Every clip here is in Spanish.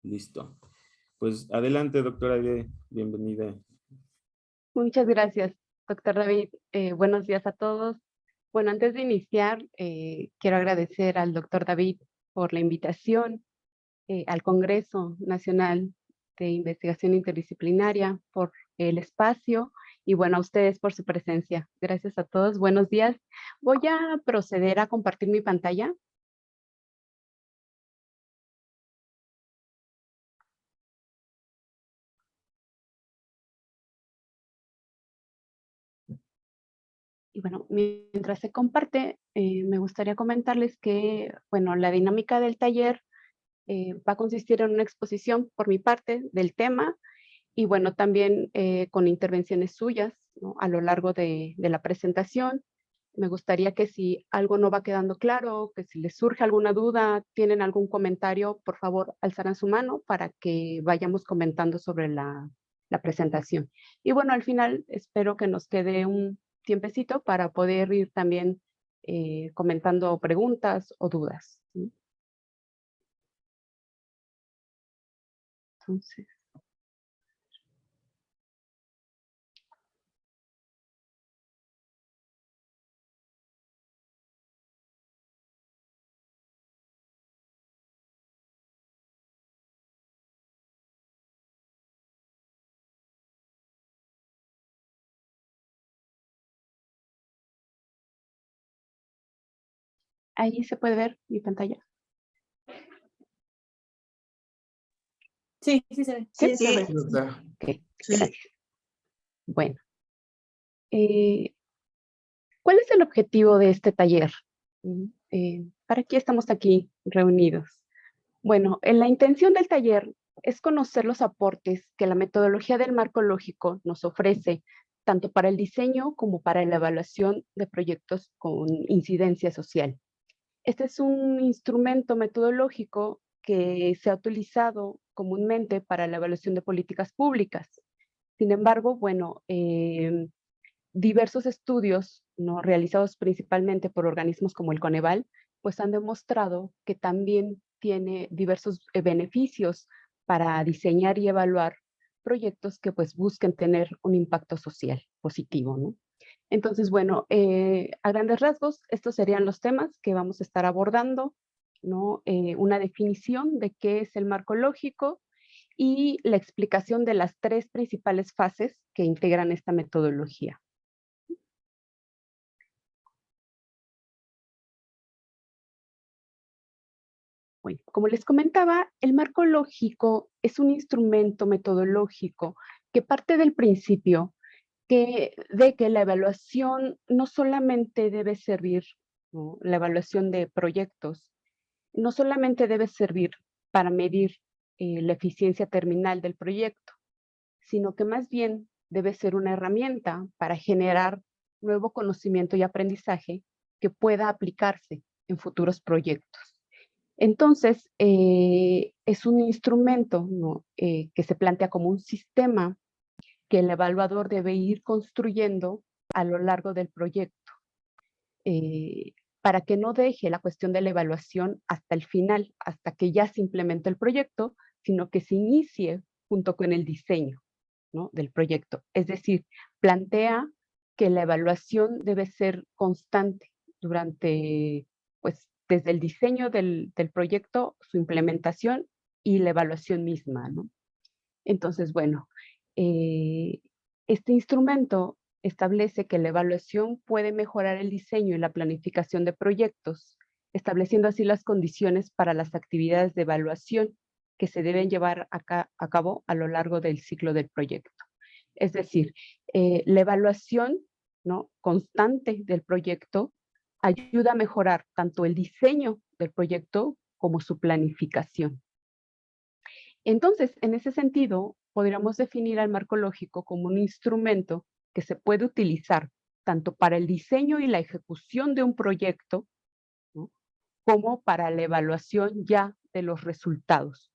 Listo. Pues adelante, doctora Aide, bienvenida. Muchas gracias, doctor David. Buenos días a todos. Bueno, antes de iniciar, quiero agradecer al doctor David por la invitación al Congreso Nacional de Investigación Interdisciplinaria, por el espacio y bueno, a ustedes por su presencia. Gracias a todos. Buenos días. Voy a proceder a compartir mi pantalla. Y bueno, mientras se comparte, me gustaría comentarles que, bueno, la dinámica del taller va a consistir en una exposición por mi parte del tema y bueno, también con intervenciones suyas, ¿no? A lo largo de la presentación. Me gustaría que si algo no va quedando claro, que si les surge alguna duda, tienen algún comentario, por favor, alzarán su mano para que vayamos comentando sobre la presentación. Y bueno, al final espero que nos quede un tiempecito para poder ir también comentando preguntas o dudas, ¿sí? Entonces, ahí se puede ver mi pantalla. Sí, sí se ve. Sí, Sí, se ve. Ok, Sí. gracias. Bueno, ¿cuál es el objetivo de este taller? ¿Para qué estamos aquí reunidos? Bueno, la intención del taller es conocer los aportes que la metodología del marco lógico nos ofrece, tanto para el diseño como para la evaluación de proyectos con incidencia social. Este es un instrumento metodológico que se ha utilizado comúnmente para la evaluación de políticas públicas. Sin embargo, bueno, diversos estudios, ¿no? Realizados principalmente por organismos como el Coneval, pues han demostrado que también tiene diversos beneficios para diseñar y evaluar proyectos que pues busquen tener un impacto social positivo, ¿no? Entonces, bueno, a grandes rasgos, estos serían los temas que vamos a estar abordando, ¿no? Una definición de qué es el marco lógico y la explicación de las tres principales fases que integran esta metodología. Bueno, como les comentaba, el marco lógico es un instrumento metodológico que parte del principio de que la evaluación no solamente debe servir, ¿no? La evaluación de proyectos, no solamente debe servir para medir la eficiencia terminal del proyecto, sino que más bien debe ser una herramienta para generar nuevo conocimiento y aprendizaje que pueda aplicarse en futuros proyectos. Entonces, es un instrumento, ¿no? Que se plantea como un sistema que el evaluador debe ir construyendo a lo largo del proyecto, eh, para que no deje la cuestión de la evaluación hasta el final, hasta que ya se implemente el proyecto, sino que se inicie junto con el diseño, ¿no? Del proyecto. Es decir, plantea que la evaluación debe ser constante durante, pues, desde el diseño del proyecto, su implementación y la evaluación misma, ¿no? Entonces, bueno, este instrumento establece que la evaluación puede mejorar el diseño y la planificación de proyectos, estableciendo así las condiciones para las actividades de evaluación que se deben llevar a cabo a lo largo del ciclo del proyecto. Es decir, la evaluación, ¿no? Constante del proyecto ayuda a mejorar tanto el diseño del proyecto como su planificación. Entonces, en ese sentido, podríamos definir al marco lógico como un instrumento que se puede utilizar tanto para el diseño y la ejecución de un proyecto, ¿no? Como para la evaluación ya de los resultados.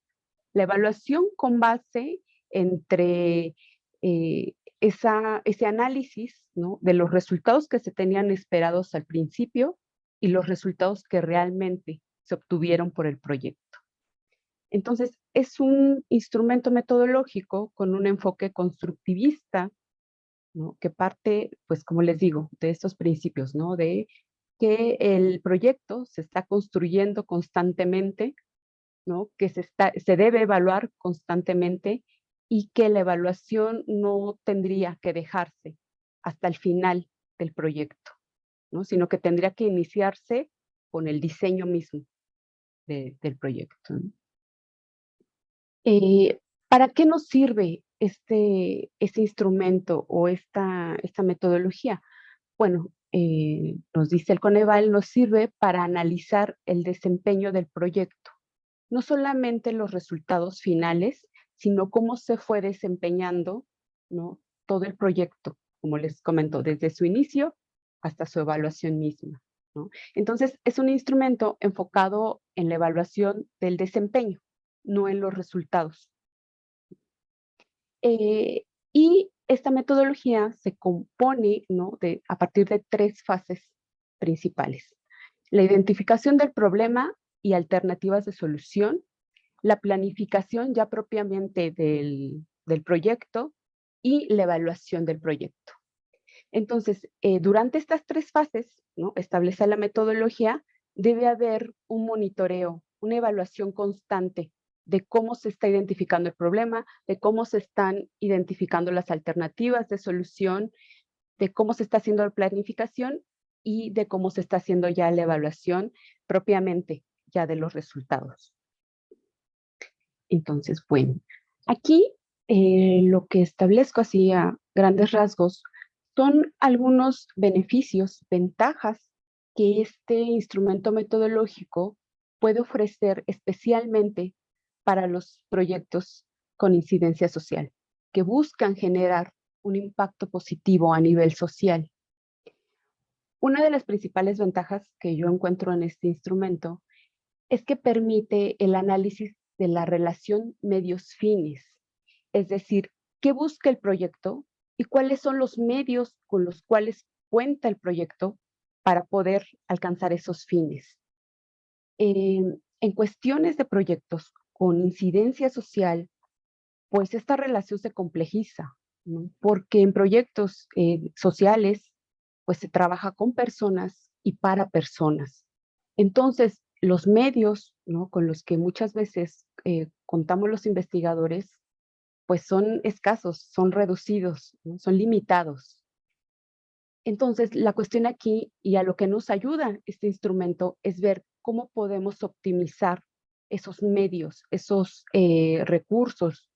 La evaluación con base entre ese análisis, ¿no? De los resultados que se tenían esperados al principio y los resultados que realmente se obtuvieron por el proyecto. Entonces, es un instrumento metodológico con un enfoque constructivista, ¿no? Que parte, pues como les digo, de estos principios, ¿no? De que el proyecto se está construyendo constantemente, ¿no? Que se debe evaluar constantemente y que la evaluación no tendría que dejarse hasta el final del proyecto, ¿no? Sino que tendría que iniciarse con el diseño mismo del proyecto, ¿no? ¿Para qué nos sirve este instrumento o esta metodología? Bueno, nos dice el Coneval, nos sirve para analizar el desempeño del proyecto, no solamente los resultados finales, sino cómo se fue desempeñando, ¿no? Todo el proyecto, como les comento, desde su inicio hasta su evaluación misma, ¿no? Entonces, es un instrumento enfocado en la evaluación del desempeño, no en los resultados. Y esta metodología se compone, ¿no? a partir de 3 fases principales: la identificación del problema y alternativas de solución, la planificación ya propiamente del proyecto y la evaluación del proyecto. Entonces, durante estas 3 fases, ¿no? Establece la metodología, debe haber un monitoreo, una evaluación constante de cómo se está identificando el problema, de cómo se están identificando las alternativas de solución, de cómo se está haciendo la planificación y de cómo se está haciendo ya la evaluación propiamente ya de los resultados. Entonces, bueno, aquí lo que establezco así a grandes rasgos son algunos beneficios, ventajas que este instrumento metodológico puede ofrecer especialmente para los proyectos con incidencia social, que buscan generar un impacto positivo a nivel social. Una de las principales ventajas que yo encuentro en este instrumento es que permite el análisis de la relación medios-fines, es decir, qué busca el proyecto y cuáles son los medios con los cuales cuenta el proyecto para poder alcanzar esos fines. En cuestiones de proyectos con incidencia social, pues esta relación se complejiza, ¿no? Porque en proyectos sociales, pues se trabaja con personas y para personas. Entonces, los medios, ¿no? Con los que muchas veces contamos los investigadores, pues son escasos, son reducidos, ¿no? Son limitados. Entonces, la cuestión aquí y a lo que nos ayuda este instrumento es ver cómo podemos optimizar esos medios, esos recursos,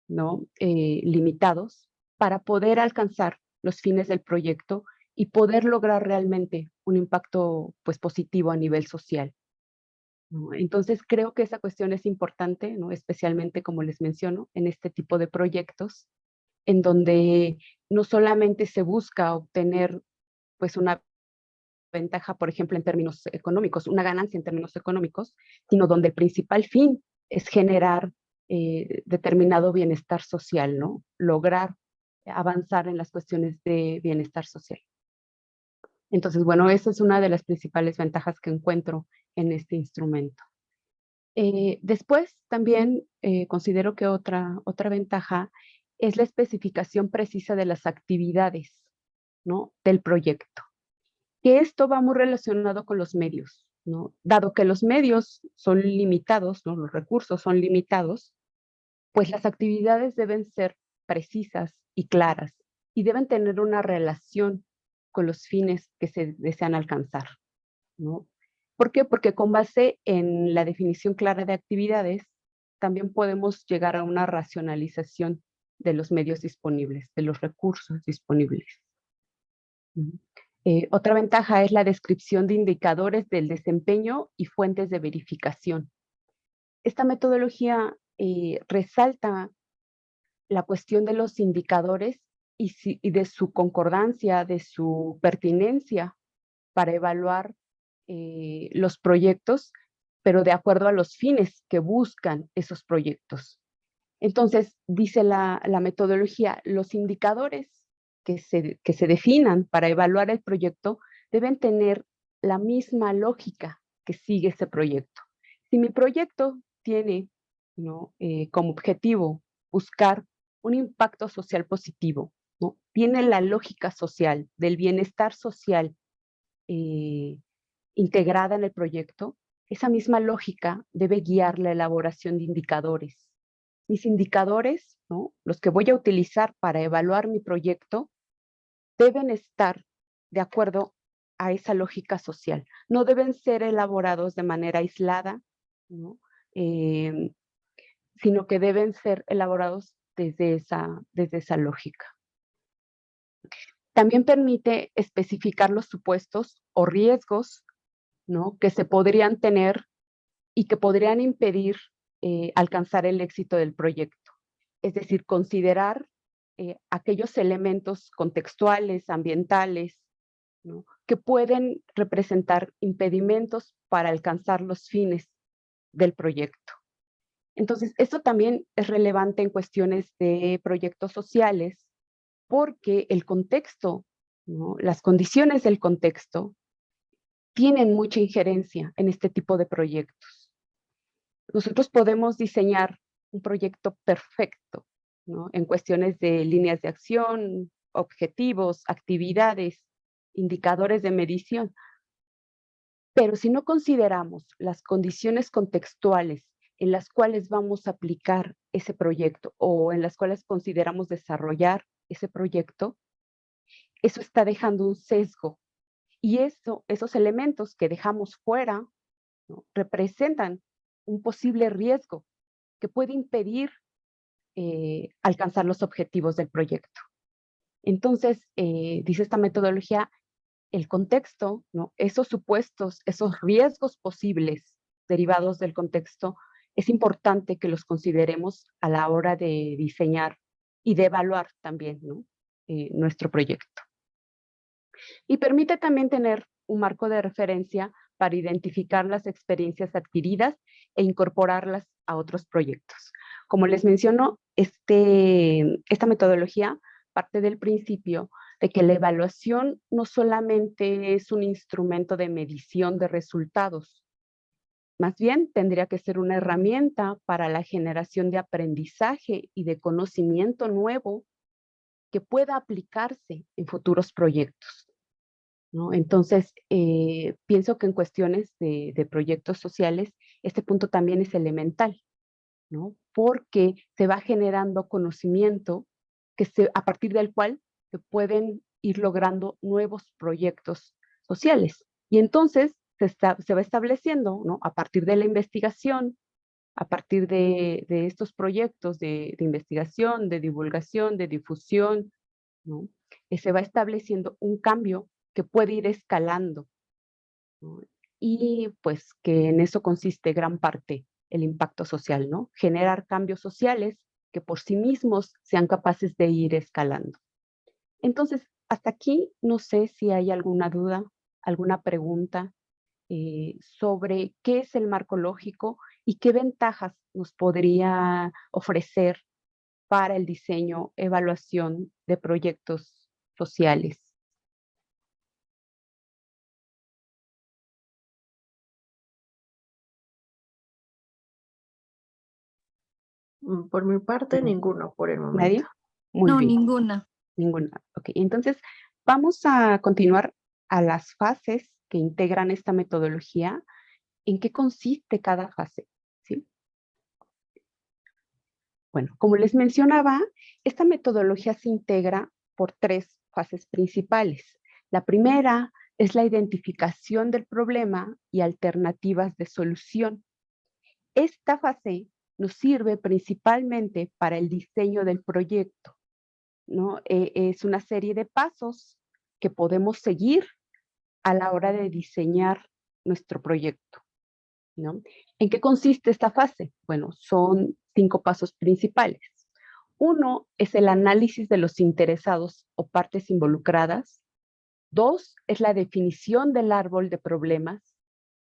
¿no? Limitados para poder alcanzar los fines del proyecto y poder lograr realmente un impacto pues, positivo a nivel social, ¿no? Entonces creo que esa cuestión es importante, ¿no? Especialmente como les menciono, en este tipo de proyectos, en donde no solamente se busca obtener pues una ventaja, por ejemplo, en términos económicos, una ganancia en términos económicos, sino donde el principal fin es generar determinado bienestar social, ¿no? Lograr avanzar en las cuestiones de bienestar social. Entonces, bueno, esa es una de las principales ventajas que encuentro en este instrumento. Después, también considero que otra ventaja es la especificación precisa de las actividades, ¿no? Del proyecto. Que esto va muy relacionado con los medios, ¿no? Dado que los medios son limitados, ¿no? Los recursos son limitados, pues las actividades deben ser precisas y claras y deben tener una relación con los fines que se desean alcanzar, ¿no? ¿Por qué? Porque con base en la definición clara de actividades, también podemos llegar a una racionalización de los medios disponibles, de los recursos disponibles. Otra ventaja es la descripción de indicadores del desempeño y fuentes de verificación. Esta metodología resalta la cuestión de los indicadores y de su concordancia, de su pertinencia para evaluar los proyectos, pero de acuerdo a los fines que buscan esos proyectos. Entonces, dice la metodología, los indicadores que se definan para evaluar el proyecto deben tener la misma lógica que sigue ese proyecto. Si mi proyecto tiene ¿no? Como objetivo buscar un impacto social positivo, ¿no? Tiene la lógica social del bienestar social integrada en el proyecto, esa misma lógica debe guiar la elaboración de indicadores. Mis indicadores, ¿no? Los que voy a utilizar para evaluar mi proyecto, deben estar de acuerdo a esa lógica social. No deben ser elaborados de manera aislada, ¿no? Sino que deben ser elaborados desde esa lógica. También permite especificar los supuestos o riesgos, ¿no? que se podrían tener y que podrían impedir alcanzar el éxito del proyecto. Es decir, considerar aquellos elementos contextuales, ambientales, ¿no? que pueden representar impedimentos para alcanzar los fines del proyecto. Entonces, esto también es relevante en cuestiones de proyectos sociales porque el contexto, ¿no? Las condiciones del contexto tienen mucha injerencia en este tipo de proyectos. Nosotros podemos diseñar un proyecto perfecto, ¿no? En cuestiones de líneas de acción, objetivos, actividades, indicadores de medición. Pero si no consideramos las condiciones contextuales en las cuales vamos a aplicar ese proyecto o en las cuales consideramos desarrollar ese proyecto, eso está dejando un sesgo. Y esos elementos que dejamos fuera, ¿no? representan un posible riesgo que puede impedir alcanzar los objetivos del proyecto. Entonces, dice esta metodología, el contexto, ¿no? esos supuestos, esos riesgos posibles derivados del contexto, es importante que los consideremos a la hora de diseñar y de evaluar también, ¿no? Nuestro proyecto. Y permite también tener un marco de referencia para identificar las experiencias adquiridas e incorporarlas a otros proyectos. Como les menciono, esta metodología parte del principio de que la evaluación no solamente es un instrumento de medición de resultados, más bien tendría que ser una herramienta para la generación de aprendizaje y de conocimiento nuevo que pueda aplicarse en futuros proyectos, ¿no? Entonces, pienso que en cuestiones de proyectos sociales, este punto también es elemental, ¿no? Porque se va generando conocimiento a partir del cual se pueden ir logrando nuevos proyectos sociales. Y entonces se va estableciendo, ¿no? A partir de la investigación, a partir de estos proyectos de investigación, de divulgación, de difusión, ¿no? Se va estableciendo un cambio que puede ir escalando, ¿no? Y pues que en eso consiste gran parte el impacto social, ¿no? Generar cambios sociales que por sí mismos sean capaces de ir escalando. Entonces, hasta aquí no sé si hay alguna duda, alguna pregunta sobre qué es el marco lógico y qué ventajas nos podría ofrecer para el diseño, evaluación de proyectos sociales. Por mi parte, ninguno por el momento. ¿Nadie? Muy No, bien. ninguna. Ninguna. Ok, entonces vamos a continuar a las fases que integran esta metodología. ¿En qué consiste cada fase? ¿Sí? Bueno, como les mencionaba, esta metodología se integra por 3 fases principales. La primera es la identificación del problema y alternativas de solución. Esta fase nos sirve principalmente para el diseño del proyecto, ¿no? Es una serie de pasos que podemos seguir a la hora de diseñar nuestro proyecto, ¿no? ¿En qué consiste esta fase? Bueno, son 5 pasos principales. 1 es el análisis de los interesados o partes involucradas. 2 es la definición del árbol de problemas.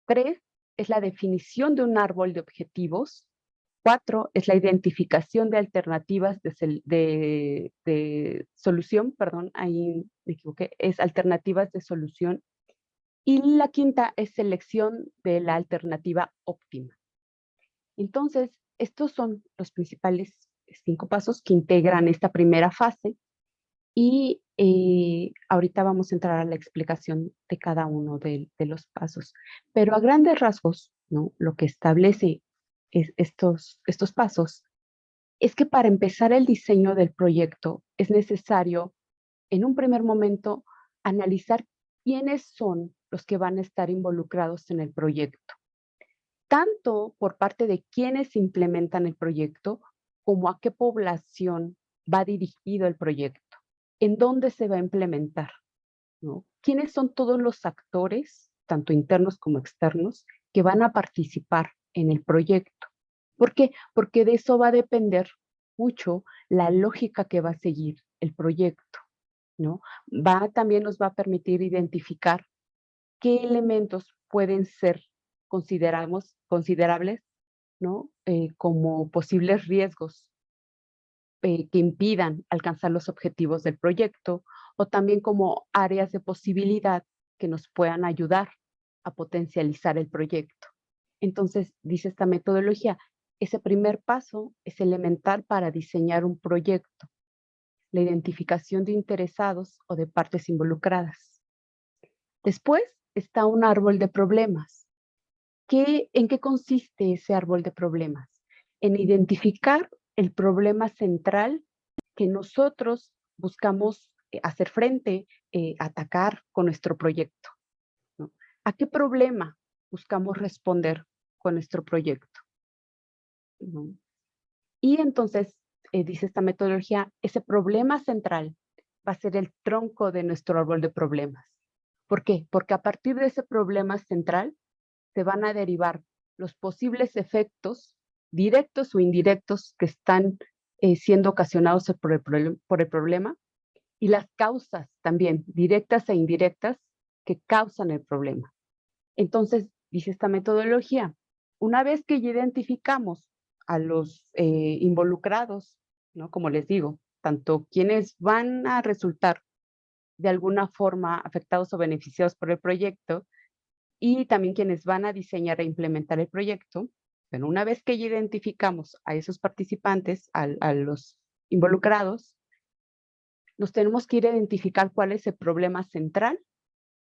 3 es la definición de un árbol de objetivos. 4 es la identificación de alternativas de solución, perdón, ahí me equivoqué, es alternativas de solución. Y la quinta es selección de la alternativa óptima. Entonces, estos son los principales 5 pasos que integran esta primera fase y ahorita vamos a entrar a la explicación de cada uno de los pasos. Pero a grandes rasgos, ¿no? Lo que establece estos pasos es que para empezar el diseño del proyecto es necesario, en un primer momento, analizar quiénes son los que van a estar involucrados en el proyecto, tanto por parte de quienes implementan el proyecto, como a qué población va dirigido el proyecto, en dónde se va a implementar, ¿no? ¿Quiénes son todos los actores, tanto internos como externos, que van a participar en el proyecto? ¿Por qué? Porque de eso va a depender mucho la lógica que va a seguir el proyecto, ¿no? También nos va a permitir identificar qué elementos pueden ser considerables, ¿no? Como posibles riesgos que impidan alcanzar los objetivos del proyecto, o también como áreas de posibilidad que nos puedan ayudar a potencializar el proyecto. Entonces, dice esta metodología, ese primer paso es elemental para diseñar un proyecto, la identificación de interesados o de partes involucradas. Después está un árbol de problemas. ¿En qué consiste ese árbol de problemas? En identificar el problema central que nosotros buscamos hacer frente, atacar con nuestro proyecto, ¿no? ¿A qué problema buscamos responder con nuestro proyecto? ¿No? Y entonces, dice esta metodología, ese problema central va a ser el tronco de nuestro árbol de problemas. ¿Por qué? Porque a partir de ese problema central se van a derivar los posibles efectos directos o indirectos que están siendo ocasionados por el problema, y las causas también, directas e indirectas, que causan el problema. Entonces, dice esta metodología, una vez que ya identificamos a los involucrados, ¿no? Como les digo, tanto quienes van a resultar de alguna forma afectados o beneficiados por el proyecto, y también quienes van a diseñar e implementar el proyecto. Pero una vez que ya identificamos a esos participantes, a los involucrados, nos tenemos que ir a identificar cuál es el problema central,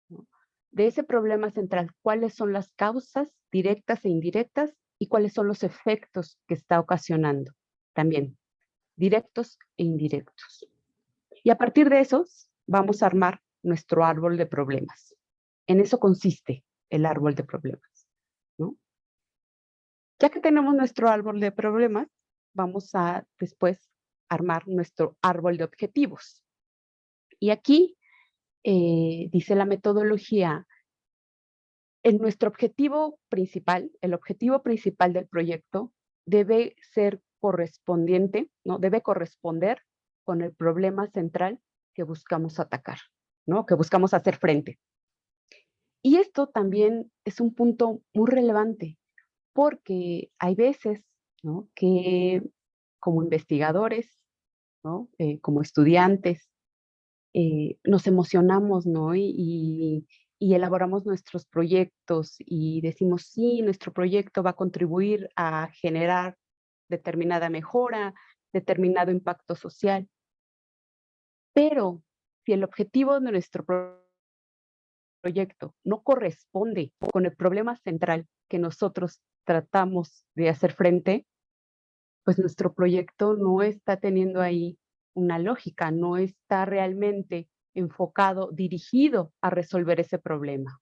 ¿no? De ese problema central, cuáles son las causas directas e indirectas y cuáles son los efectos que está ocasionando, también directos e indirectos. Y a partir de esos, vamos a armar nuestro árbol de problemas. En eso consiste el árbol de problemas, ¿no? Ya que tenemos nuestro árbol de problemas, vamos a después armar nuestro árbol de objetivos. Y aquí dice la metodología, nuestro objetivo principal, el objetivo principal del proyecto debe ser correspondiente, ¿no? Debe corresponder con el problema central que buscamos atacar, ¿no? Que buscamos hacer frente. Y esto también es un punto muy relevante, porque hay veces, ¿no? Que como investigadores, ¿no? Como estudiantes, nos emocionamos, ¿no? Y elaboramos nuestros proyectos y decimos, sí, nuestro proyecto va a contribuir a generar determinada mejora, determinado impacto social. Pero si el objetivo de nuestro proyecto no corresponde con el problema central que nosotros tratamos de hacer frente, pues nuestro proyecto no está teniendo ahí una lógica, no está realmente enfocado, dirigido a resolver ese problema,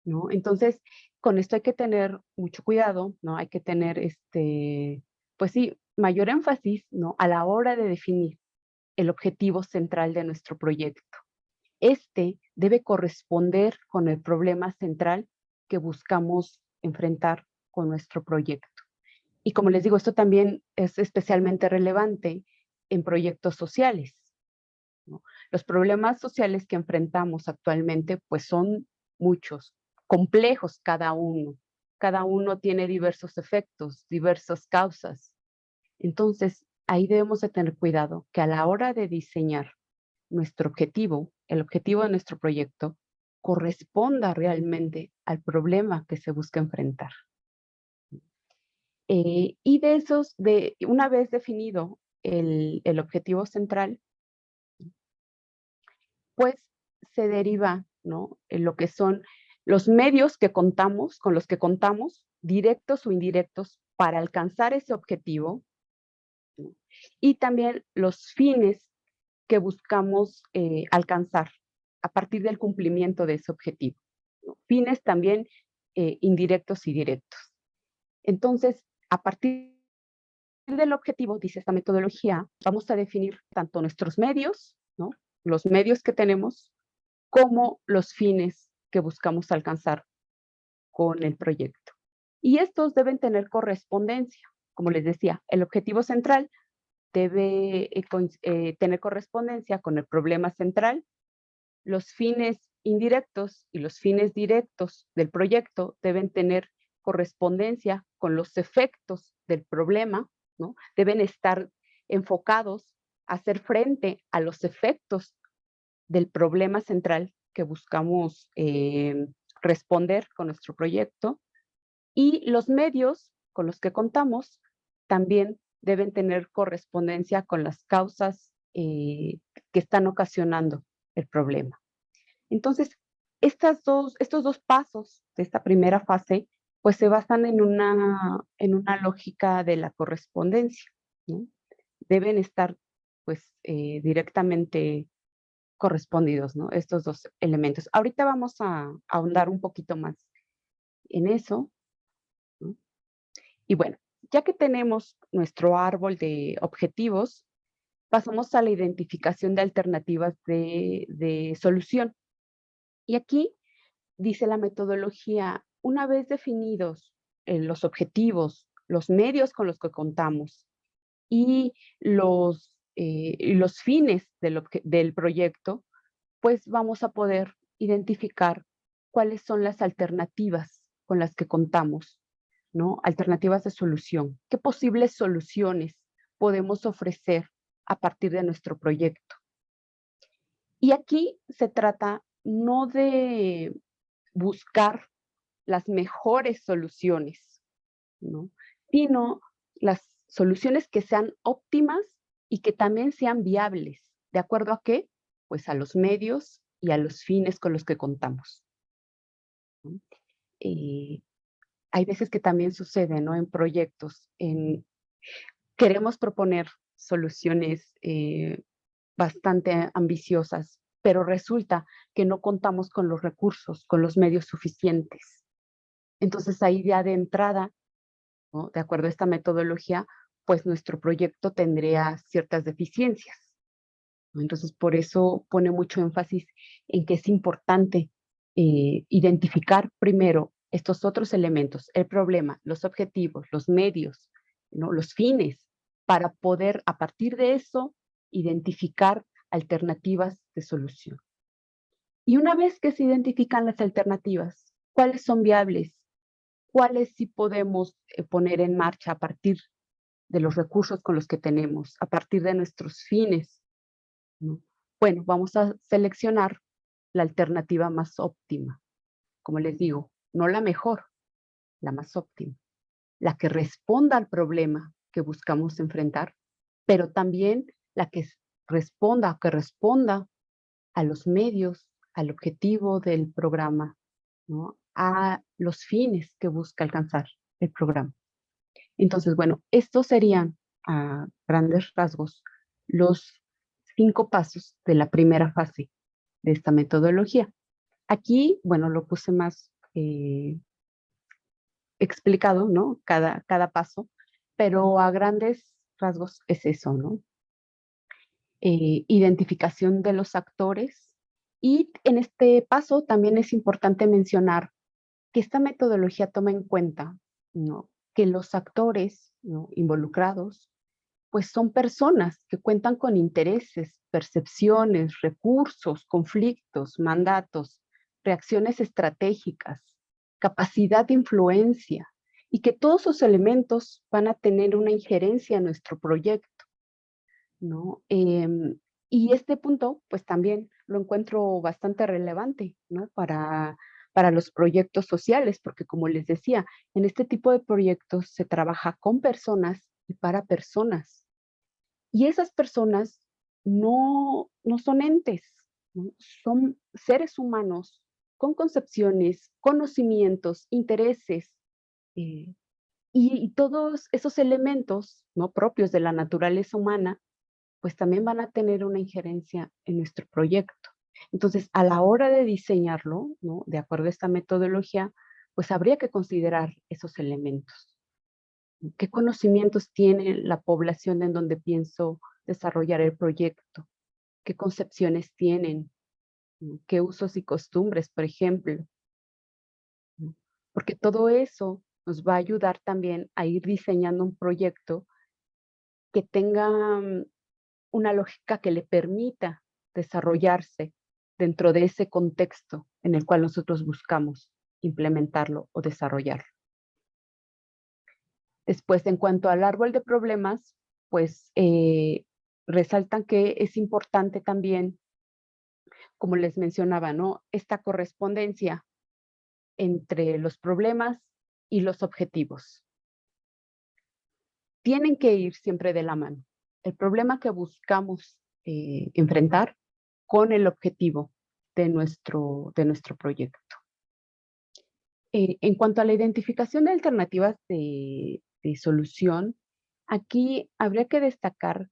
¿no? Entonces, con esto hay que tener mucho cuidado, ¿no? Hay que tener, pues sí, mayor énfasis, ¿no? A la hora de definir el objetivo central de nuestro proyecto. Este debe corresponder con el problema central que buscamos enfrentar con nuestro proyecto. Y como les digo, esto también es especialmente relevante en proyectos sociales, ¿no? Los problemas sociales que enfrentamos actualmente pues son muchos, complejos cada uno. Cada uno tiene diversos efectos, diversas causas. Entonces, ahí debemos de tener cuidado que a la hora de diseñar nuestro objetivo, el objetivo de nuestro proyecto, corresponda realmente al problema que se busca enfrentar. Y una vez definido el objetivo central, pues se deriva, ¿no?, en lo que son los medios con los que contamos, directos o indirectos, para alcanzar ese objetivo, ¿no? Y también los fines que buscamos alcanzar a partir del cumplimiento de ese objetivo, ¿no? Fines también indirectos y directos. Entonces, a partir del objetivo, dice esta metodología, vamos a definir tanto nuestros medios, ¿no?, los medios que tenemos, como los fines que buscamos alcanzar con el proyecto. Y estos deben tener correspondencia. Como les decía, el objetivo central debe tener correspondencia con el problema central. Los fines indirectos y los fines directos del proyecto deben tener correspondencia con los efectos del problema, ¿no? Deben estar enfocados a hacer frente a los efectos del problema central que buscamos responder con nuestro proyecto. Y los medios con los que contamos también deben tener correspondencia con las causas que están ocasionando el problema. Entonces, estos dos pasos de esta primera fase, pues se basan en una lógica de la correspondencia, ¿no? Deben estar, pues, directamente correspondidos, ¿no?, estos dos elementos. Ahorita vamos a ahondar un poquito más en eso, ¿no? Y bueno, ya que tenemos nuestro árbol de objetivos, pasamos a la identificación de alternativas de solución. Y aquí dice la metodología, una vez definidos los objetivos, los medios con los que contamos y los fines del proyecto, pues vamos a poder identificar cuáles son las alternativas con las que contamos, ¿no? Alternativas de solución. ¿Qué posibles soluciones podemos ofrecer a partir de nuestro proyecto? Y aquí se trata no de buscar las mejores soluciones, ¿no?, sino las soluciones que sean óptimas y que también sean viables. ¿De acuerdo a qué? Pues a los medios y a los fines con los que contamos, ¿no? Hay veces que también sucede, ¿no?, en proyectos, queremos proponer soluciones bastante ambiciosas, pero resulta que no contamos con los recursos, con los medios suficientes. Entonces ahí ya de entrada, ¿no?, de acuerdo a esta metodología, pues nuestro proyecto tendría ciertas deficiencias, ¿no? Entonces por eso pone mucho énfasis en que es importante identificar primero estos otros elementos, el problema, los objetivos, los medios, ¿no?, los fines, para poder a partir de eso identificar alternativas de solución. Y una vez que se identifican las alternativas, ¿cuáles son viables? ¿Cuáles sí podemos poner en marcha a partir de los recursos con los que tenemos, a partir de nuestros fines, ¿no? Bueno, vamos a seleccionar la alternativa más óptima. Como les digo, no la mejor, la más óptima, la que responda al problema que buscamos enfrentar, pero también la que responda a los medios, al objetivo del programa, ¿no?, a los fines que busca alcanzar el programa. Entonces, bueno, estos serían a grandes rasgos los 5 pasos de la primera fase de esta metodología. Aquí, bueno, lo puse más explicado, ¿no?, cada paso, pero a grandes rasgos es eso, ¿no? Identificación de los actores. Y en este paso también es importante mencionar que esta metodología toma en cuenta, ¿no?, que los actores, ¿no?, involucrados, pues son personas que cuentan con intereses, percepciones, recursos, conflictos, mandatos, reacciones estratégicas, capacidad de influencia, y que todos esos elementos van a tener una injerencia en nuestro proyecto, ¿no? Y este punto, pues también lo encuentro bastante relevante, ¿no?, para para los proyectos sociales, porque como les decía, en este tipo de proyectos se trabaja con personas y para personas. Y esas personas no son entes, ¿no? Son seres humanos con concepciones, conocimientos, intereses, y todos esos elementos, ¿no?, propios de la naturaleza humana, pues también van a tener una injerencia en nuestro proyecto. Entonces, a la hora de diseñarlo, ¿no?, de acuerdo a esta metodología, pues habría que considerar esos elementos. ¿Qué conocimientos tiene la población en donde pienso desarrollar el proyecto? ¿Qué concepciones tienen? ¿Qué usos y costumbres, por ejemplo? Porque todo eso nos va a ayudar también a ir diseñando un proyecto que tenga una lógica que le permita desarrollarse dentro de ese contexto en el cual nosotros buscamos implementarlo o desarrollarlo. Después, en cuanto al árbol de problemas, pues resaltan que es importante también, como les mencionaba, ¿no?, esta correspondencia entre los problemas y los objetivos. Tienen que ir siempre de la mano. El problema que buscamos enfrentar con el objetivo de nuestro proyecto. En cuanto a la identificación de alternativas de solución, aquí habría que destacar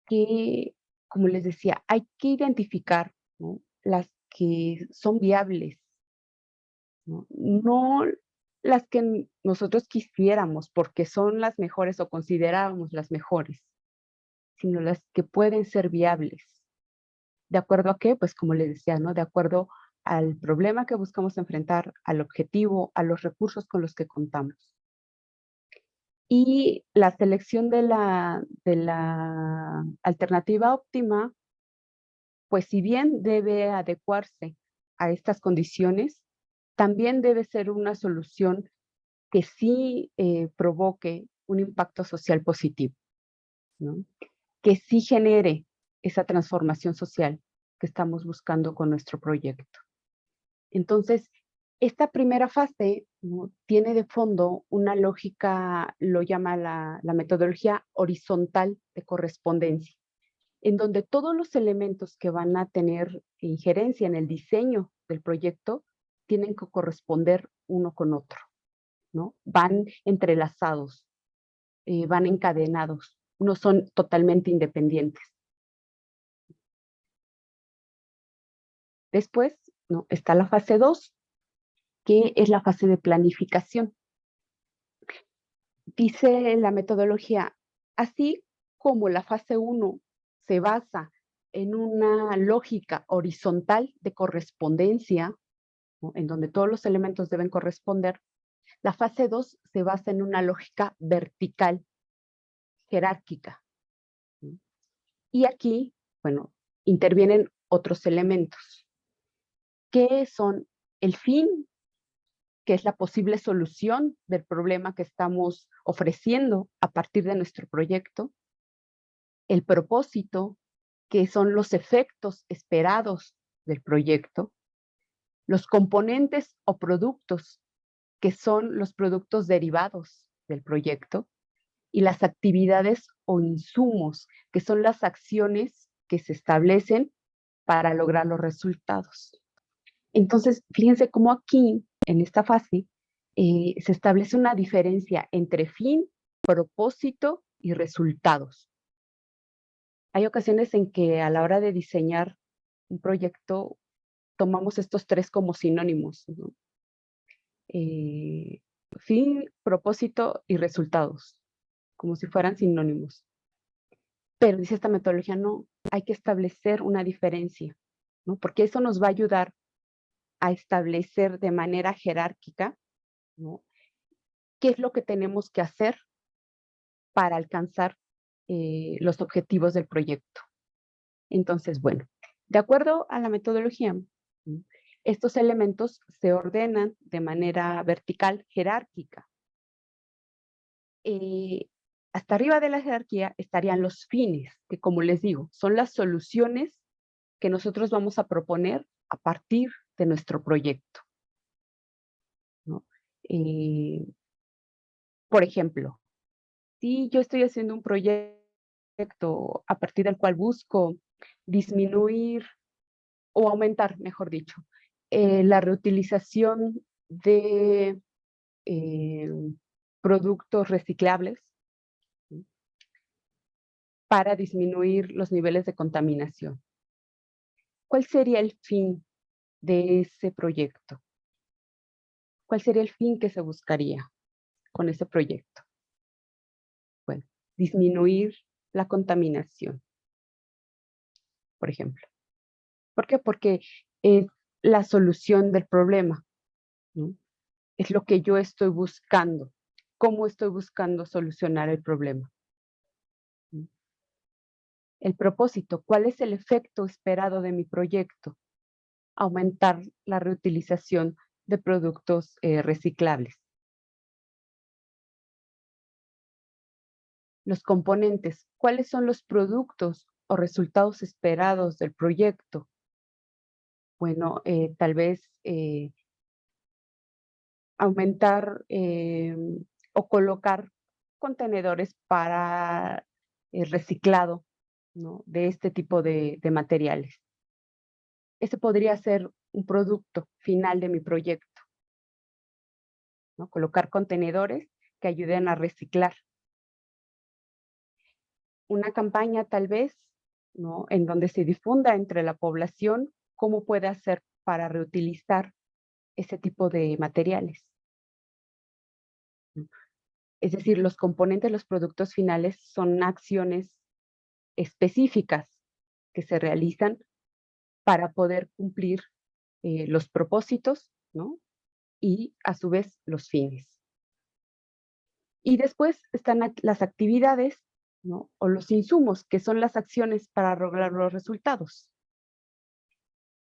que, como les decía, hay que identificar, ¿no?, las que son viables, ¿no? No las que nosotros quisiéramos porque son las mejores o considerábamos las mejores, sino las que pueden ser viables. ¿De acuerdo a qué? Pues como les decía, ¿no?, de acuerdo al problema que buscamos enfrentar, al objetivo, a los recursos con los que contamos. Y la selección de la alternativa óptima, pues si bien debe adecuarse a estas condiciones, también debe ser una solución que sí provoque un impacto social positivo, ¿no?, que sí genere esa transformación social que estamos buscando con nuestro proyecto. Entonces, esta primera fase, ¿no?, tiene de fondo una lógica, lo llama la metodología horizontal de correspondencia, en donde todos los elementos que van a tener injerencia en el diseño del proyecto tienen que corresponder uno con otro, ¿no? Van entrelazados, van encadenados, no son totalmente independientes. Después, ¿no?, está la fase 2, que es la fase de planificación. Dice la metodología, así como la fase 1 se basa en una lógica horizontal de correspondencia, ¿no?, en donde todos los elementos deben corresponder, la fase 2 se basa en una lógica vertical, jerárquica, ¿no? Y aquí, bueno, intervienen otros elementos, que son el fin, que es la posible solución del problema que estamos ofreciendo a partir de nuestro proyecto, el propósito, que son los efectos esperados del proyecto, los componentes o productos, que son los productos derivados del proyecto, y las actividades o insumos, que son las acciones que se establecen para lograr los resultados. Entonces, fíjense cómo aquí, en esta fase, se establece una diferencia entre fin, propósito y resultados. Hay ocasiones en que a la hora de diseñar un proyecto tomamos estos tres como sinónimos, ¿no? Fin, propósito y resultados, como si fueran sinónimos. Pero dice esta metodología, no, hay que establecer una diferencia, ¿no?, porque eso nos va a ayudar a establecer de manera jerárquica, ¿no?, qué es lo que tenemos que hacer para alcanzar los objetivos del proyecto. Entonces, bueno, de acuerdo a la metodología, ¿no?, estos elementos se ordenan de manera vertical, jerárquica. Hasta arriba de la jerarquía estarían los fines, que como les digo, son las soluciones que nosotros vamos a proponer a partir de nuestro proyecto. Por ejemplo, si yo estoy haciendo un proyecto a partir del cual busco disminuir o aumentar, mejor dicho, la reutilización de productos reciclables, ¿sí?, para disminuir los niveles de contaminación. ¿Cuál sería el fin de ese proyecto? ¿Cuál sería el fin que se buscaría con ese proyecto? Bueno, disminuir la contaminación, por ejemplo. ¿Por qué? Porque es la solución del problema, ¿no? Es lo que yo estoy buscando. ¿Cómo estoy buscando solucionar el problema? ¿Mm? El propósito, ¿cuál es el efecto esperado de mi proyecto? Aumentar la reutilización de productos reciclables. Los componentes, ¿cuáles son los productos o resultados esperados del proyecto? Bueno, tal vez aumentar o colocar contenedores para el reciclado, ¿no?, de este tipo de materiales. Ese podría ser un producto final de mi proyecto, ¿no? Colocar contenedores que ayuden a reciclar. Una campaña tal vez, ¿no?, en donde se difunda entre la población cómo puede hacer para reutilizar ese tipo de materiales. Es decir, los componentes, los productos finales son acciones específicas que se realizan para poder cumplir los propósitos, ¿no?, y a su vez los fines. Y después están las actividades, ¿no?, o los insumos, que son las acciones para lograr los resultados.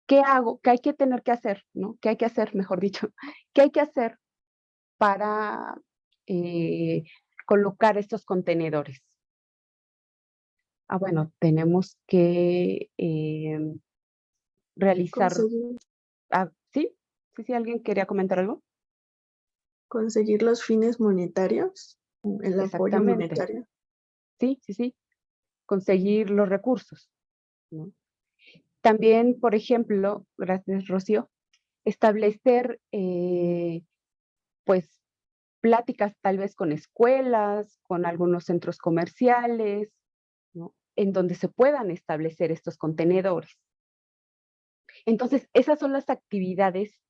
¿Qué hago? ¿Qué hay que tener que hacer? ¿No? ¿Qué hay que hacer, mejor dicho? ¿Qué hay que hacer para colocar estos contenedores? Bueno, tenemos que realizar... ¿Sí? ¿Sí? ¿Alguien quería comentar algo? Conseguir los fines monetarios, el apoyo Exactamente. monetario. Sí. Conseguir los recursos, ¿no? También, por ejemplo, gracias, Rocío, establecer, pues, pláticas tal vez con escuelas, con algunos centros comerciales, ¿no?, en donde se puedan establecer estos contenedores. Entonces, esas son las actividades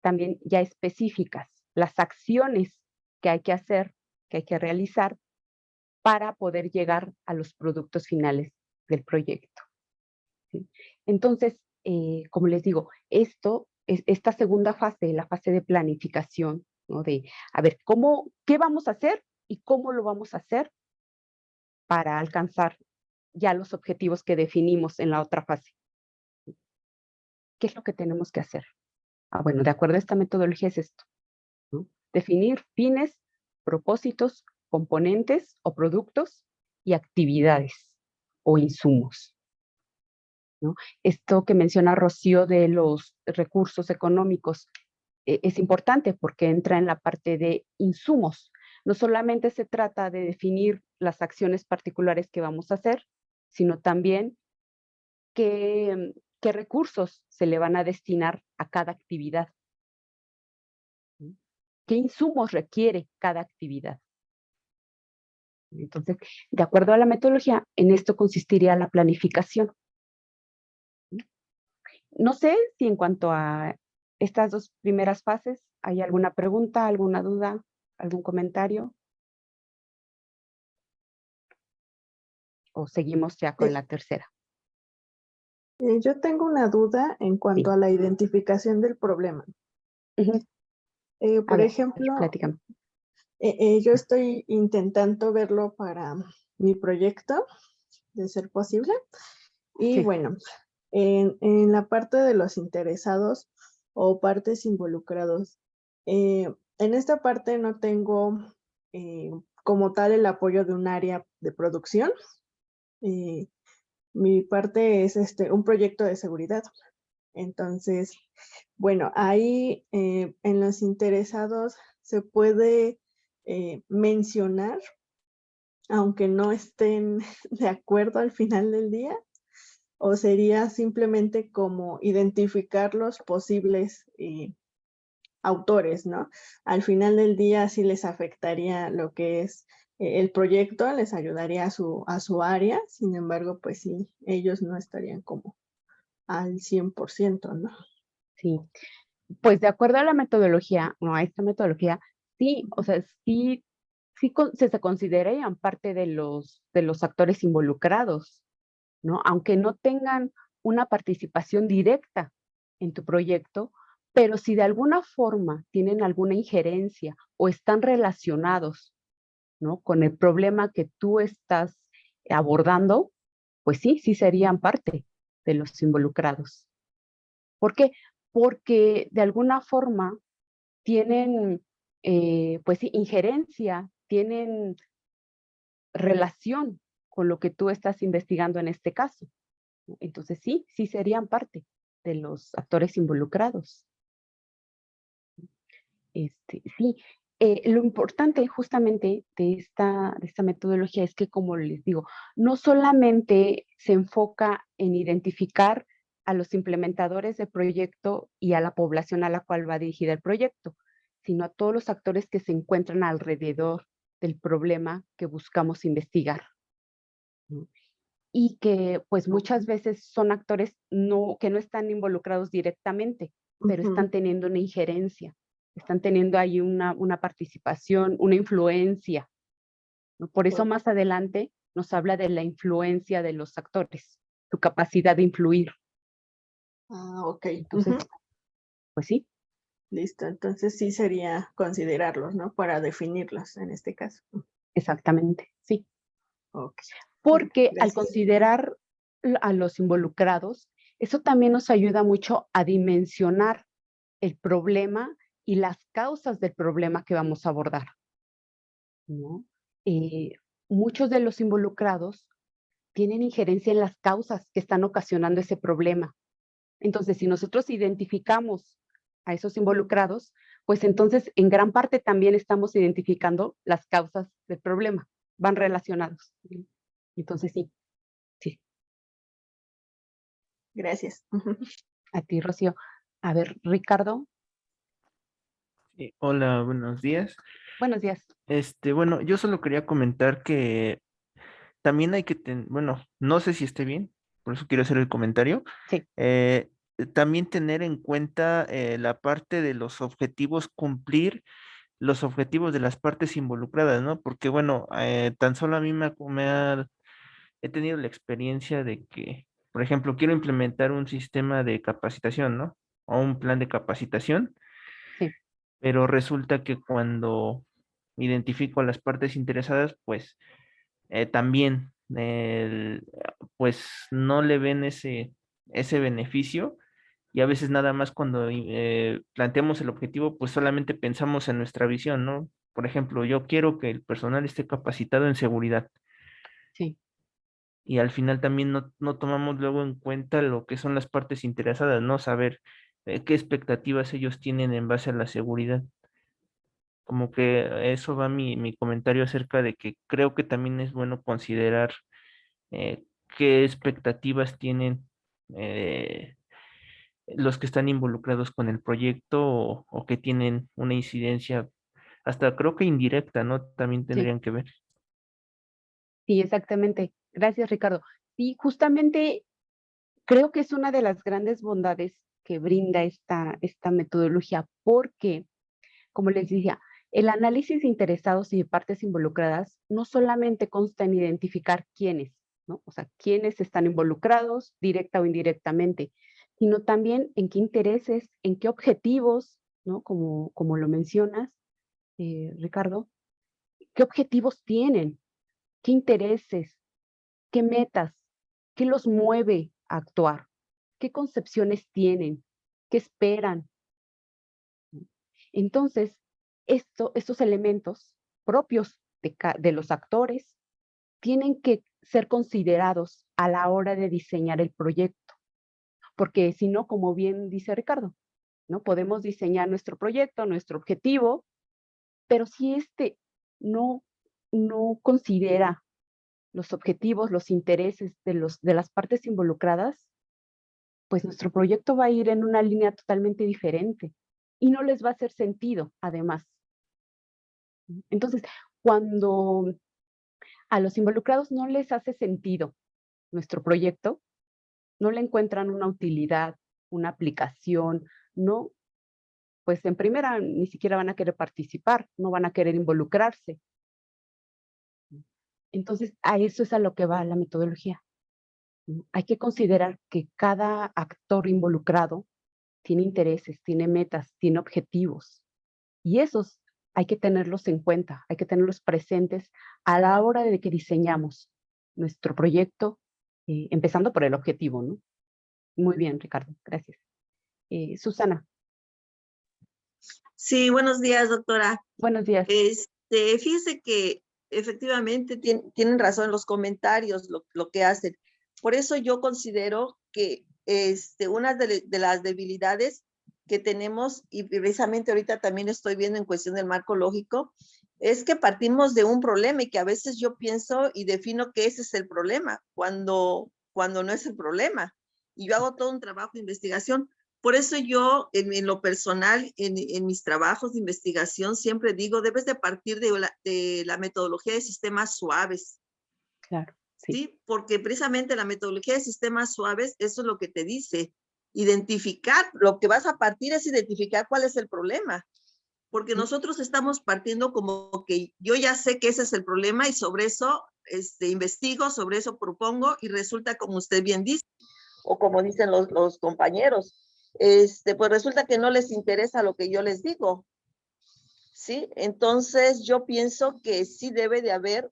también ya específicas, las acciones que hay que hacer, que hay que realizar para poder llegar a los productos finales del proyecto, ¿sí? Entonces, como les digo, esta segunda fase, la fase de planificación, ¿no?, de, a ver, ¿qué vamos a hacer y cómo lo vamos a hacer para alcanzar ya los objetivos que definimos en la otra fase? ¿Qué es lo que tenemos que hacer? Bueno, de acuerdo a esta metodología es esto, ¿no? Definir fines, propósitos, componentes o productos y actividades o insumos, ¿no? Esto que menciona Rocío de los recursos económicos es importante porque entra en la parte de insumos. No solamente se trata de definir las acciones particulares que vamos a hacer, sino también qué recursos se le van a destinar a cada actividad. ¿Qué insumos requiere cada actividad? Entonces, de acuerdo a la metodología, en esto consistiría la planificación. No sé si en cuanto a estas dos primeras fases hay alguna pregunta, alguna duda, algún comentario. ¿O seguimos ya con la tercera? Yo tengo una duda en cuanto Sí. a la identificación del problema. Ujú. Por ejemplo, platícame. yo estoy intentando verlo para mi proyecto, de ser posible. Y Sí. bueno, en la parte de los interesados o partes involucrados, en esta parte no tengo como tal el apoyo de un área de producción. Mi parte es un proyecto de seguridad. Entonces, bueno, ahí en los interesados se puede mencionar, aunque no estén de acuerdo al final del día, o sería simplemente como identificar los posibles autores, ¿no? Al final del día sí les afectaría lo que es el proyecto, les ayudaría a su área, sin embargo, pues sí, ellos no estarían como al 100%, ¿no? Sí, pues de acuerdo a la metodología, no a esta metodología, sí, o sea, sí, se considerarían parte de los actores involucrados, ¿no? Aunque no tengan una participación directa en tu proyecto, pero si de alguna forma tienen alguna injerencia o están relacionados, ¿no? Con el problema que tú estás abordando, pues sí, sí serían parte de los involucrados. ¿Por qué? Porque de alguna forma tienen, pues sí, injerencia, tienen relación con lo que tú estás investigando en este caso. Entonces sí, sí serían parte de los actores involucrados. Sí, lo importante justamente de esta metodología es que, como les digo, no solamente se enfoca en identificar a los implementadores del proyecto y a la población a la cual va dirigida el proyecto, sino a todos los actores que se encuentran alrededor del problema que buscamos investigar, ¿no? Y que pues muchas veces son actores que no están involucrados directamente, pero están teniendo una injerencia, están teniendo ahí una participación, una influencia, ¿no? Por eso más adelante nos habla de la influencia de los actores, su capacidad de influir. Ah, ok. Entonces, pues sí, Listo, entonces sí sería considerarlos, ¿no? Para definirlos en este caso. exactamente, sí. Ok. Porque al Gracias. considerar a los involucrados, eso también nos ayuda mucho a dimensionar el problema y las causas del problema que vamos a abordar, ¿no? Eh, Muchos de los involucrados tienen injerencia en las causas que están ocasionando ese problema. Entonces, si nosotros identificamos a esos involucrados, pues entonces en gran parte también estamos identificando las causas del problema, van relacionados. Entonces, sí, sí, Gracias. a ti, Rocío. A ver, Ricardo, Sí, hola, buenos días. buenos días. Bueno, yo solo quería comentar que también hay que tener, bueno, no sé si esté bien, por eso quiero hacer el comentario. Sí, eh, También tener en cuenta la parte de los objetivos, cumplir los objetivos de las partes involucradas, ¿no? Porque, bueno, tan solo a mí he tenido la experiencia de que, por ejemplo, quiero implementar un sistema de capacitación, ¿no? O un plan de capacitación, sí, pero resulta que cuando identifico a las partes interesadas, pues también pues no le ven ese beneficio, y a veces nada más cuando planteamos el objetivo, pues solamente pensamos en nuestra visión, ¿no? Por ejemplo, yo quiero que el personal esté capacitado en seguridad, sí, y al final también no tomamos luego en cuenta lo que son las partes interesadas, ¿no? Saber qué expectativas ellos tienen en base a la seguridad. Como que eso va mi comentario acerca de que creo que también es bueno considerar eh, qué expectativas tienen eh, los que están involucrados con el proyecto, o que tienen una incidencia, hasta creo que indirecta, ¿no? También sí, tendrían que ver. sí, exactamente. Gracias, Ricardo. Sí, justamente creo que es una de las grandes bondades que brinda esta metodología, porque, como les decía, el análisis de interesados y de partes involucradas no solamente consta en identificar quiénes, ¿no? O sea, quiénes están involucrados, directa o indirectamente, sino también en qué intereses, en qué objetivos, ¿no? Como lo mencionas, Ricardo, qué objetivos tienen, qué intereses, qué metas, qué los mueve a actuar, qué concepciones tienen, qué esperan. Entonces, estos elementos propios de los actores tienen que ser considerados a la hora de diseñar el proyecto, porque si no, como bien dice Ricardo, ¿no? Podemos diseñar nuestro proyecto, nuestro objetivo, Pero si no, no considera los objetivos, los intereses de las partes involucradas, pues nuestro proyecto va a ir en una línea totalmente diferente y no les va a hacer sentido, además. Entonces, cuando a los involucrados no les hace sentido nuestro proyecto, no le encuentran una utilidad, una aplicación, no, pues en primera ni siquiera van a querer participar, no van a querer involucrarse. Entonces, a eso es a lo que va la metodología. Hay que considerar que cada actor involucrado tiene intereses, tiene metas, tiene objetivos. Y esos hay que tenerlos en cuenta, hay que tenerlos presentes a la hora de que diseñamos nuestro proyecto, empezando por el objetivo, ¿no? Muy bien, Ricardo, gracias. Susana. Sí, buenos días, doctora. Buenos días. Fíjese que efectivamente tienen razón los comentarios, lo que hacen. Por eso yo considero que una de las debilidades que tenemos, y precisamente ahorita también estoy viendo en cuestión del marco lógico, es que partimos de un problema y que a veces yo pienso y defino que ese es el problema, cuando no es el problema. Y yo hago todo un trabajo de investigación. Por eso yo, en lo personal, en mis trabajos de investigación, siempre digo, debes de partir de la metodología de sistemas suaves. Claro, sí. ¿Sí? Porque precisamente la metodología de sistemas suaves, eso es lo que te dice. Identificar, lo que vas a partir es identificar cuál es el problema. Porque nosotros estamos partiendo como que yo ya sé que ese es el problema y sobre eso investigo, sobre eso propongo y resulta como usted bien dice, o como dicen los compañeros, pues resulta que no les interesa lo que yo les digo, ¿sí? Entonces yo pienso que sí debe de haber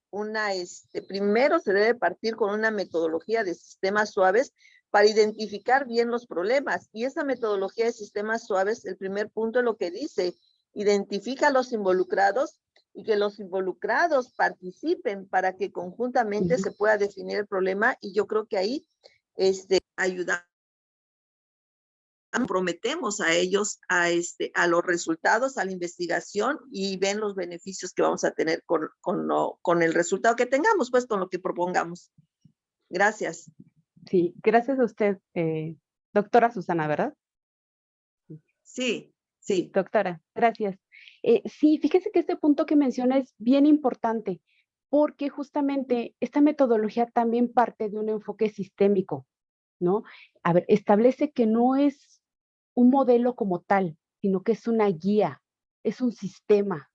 primero se debe partir con una metodología de sistemas suaves para identificar bien los problemas. Y esa metodología de sistemas suaves, el primer punto es lo que dice, identifica a los involucrados y que los involucrados participen para que conjuntamente se pueda definir el problema. Y yo creo que ahí ayudamos, comprometemos a ellos a los resultados, a la investigación y ven los beneficios que vamos a tener con el resultado que tengamos, pues con lo que propongamos. Gracias. Sí, gracias a usted, doctora Susana, ¿verdad? Sí, sí. Doctora, gracias. Sí, fíjese que este punto que menciona es bien importante porque justamente esta metodología también parte de un enfoque sistémico, ¿no? A ver, establece que no es un modelo como tal, sino que es una guía, es un sistema.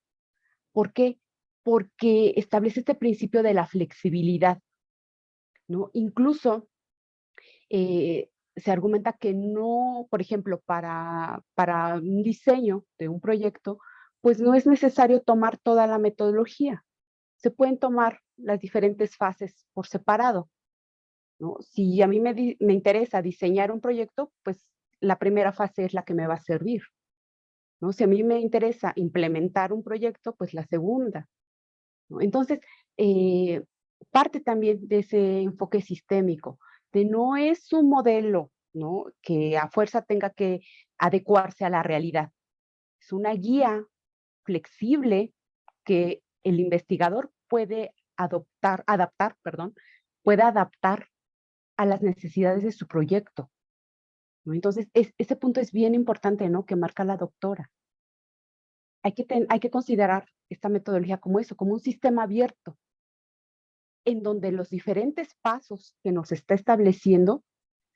¿Por qué? Porque establece este principio de la flexibilidad, ¿no? Incluso se argumenta que no, por ejemplo, para un diseño de un proyecto, pues no es necesario tomar toda la metodología. Se pueden tomar las diferentes fases por separado, ¿no? Si a mí me interesa diseñar un proyecto, pues la primera fase es la que me va a servir, ¿no? Si a mí me interesa implementar un proyecto, pues la segunda, ¿no? Entonces, parte también de ese enfoque sistémico, de no es un modelo, ¿no? Que a fuerza tenga que adecuarse a la realidad. Es una guía flexible que el investigador puede puede adaptar a las necesidades de su proyecto, ¿no? Entonces, ese punto es bien importante, ¿no? Que marca la doctora. Hay que considerar esta metodología como eso, como un sistema abierto, en donde los diferentes pasos que nos está estableciendo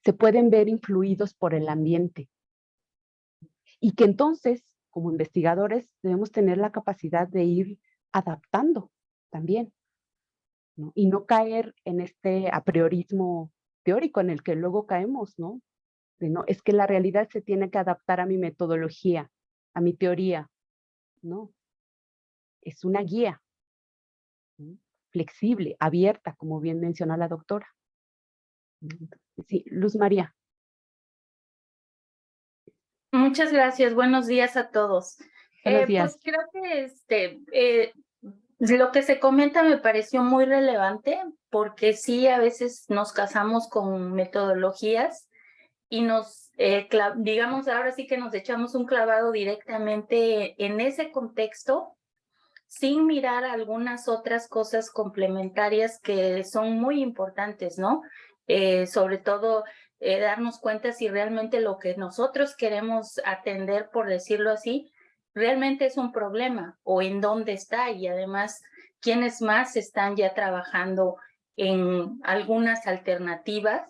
se pueden ver influidos por el ambiente. Y que entonces, como investigadores, debemos tener la capacidad de ir adaptando también, ¿no? Y no caer en este apriorismo teórico en el que luego caemos, ¿no? No, es que la realidad se tiene que adaptar a mi metodología, a mi teoría, ¿no? Es una guía, ¿no? Flexible, abierta, como bien menciona la doctora. Sí, Luz María. Muchas gracias. Buenos días a todos. Buenos días. Pues creo que lo que se comenta me pareció muy relevante porque sí, a veces nos casamos con metodologías y digamos, ahora sí que nos echamos un clavado directamente en ese contexto sin mirar algunas otras cosas complementarias que son muy importantes, ¿no? Sobre todo darnos cuenta si realmente lo que nosotros queremos atender, por decirlo así, realmente es un problema o en dónde está, y además quiénes más están ya trabajando en algunas alternativas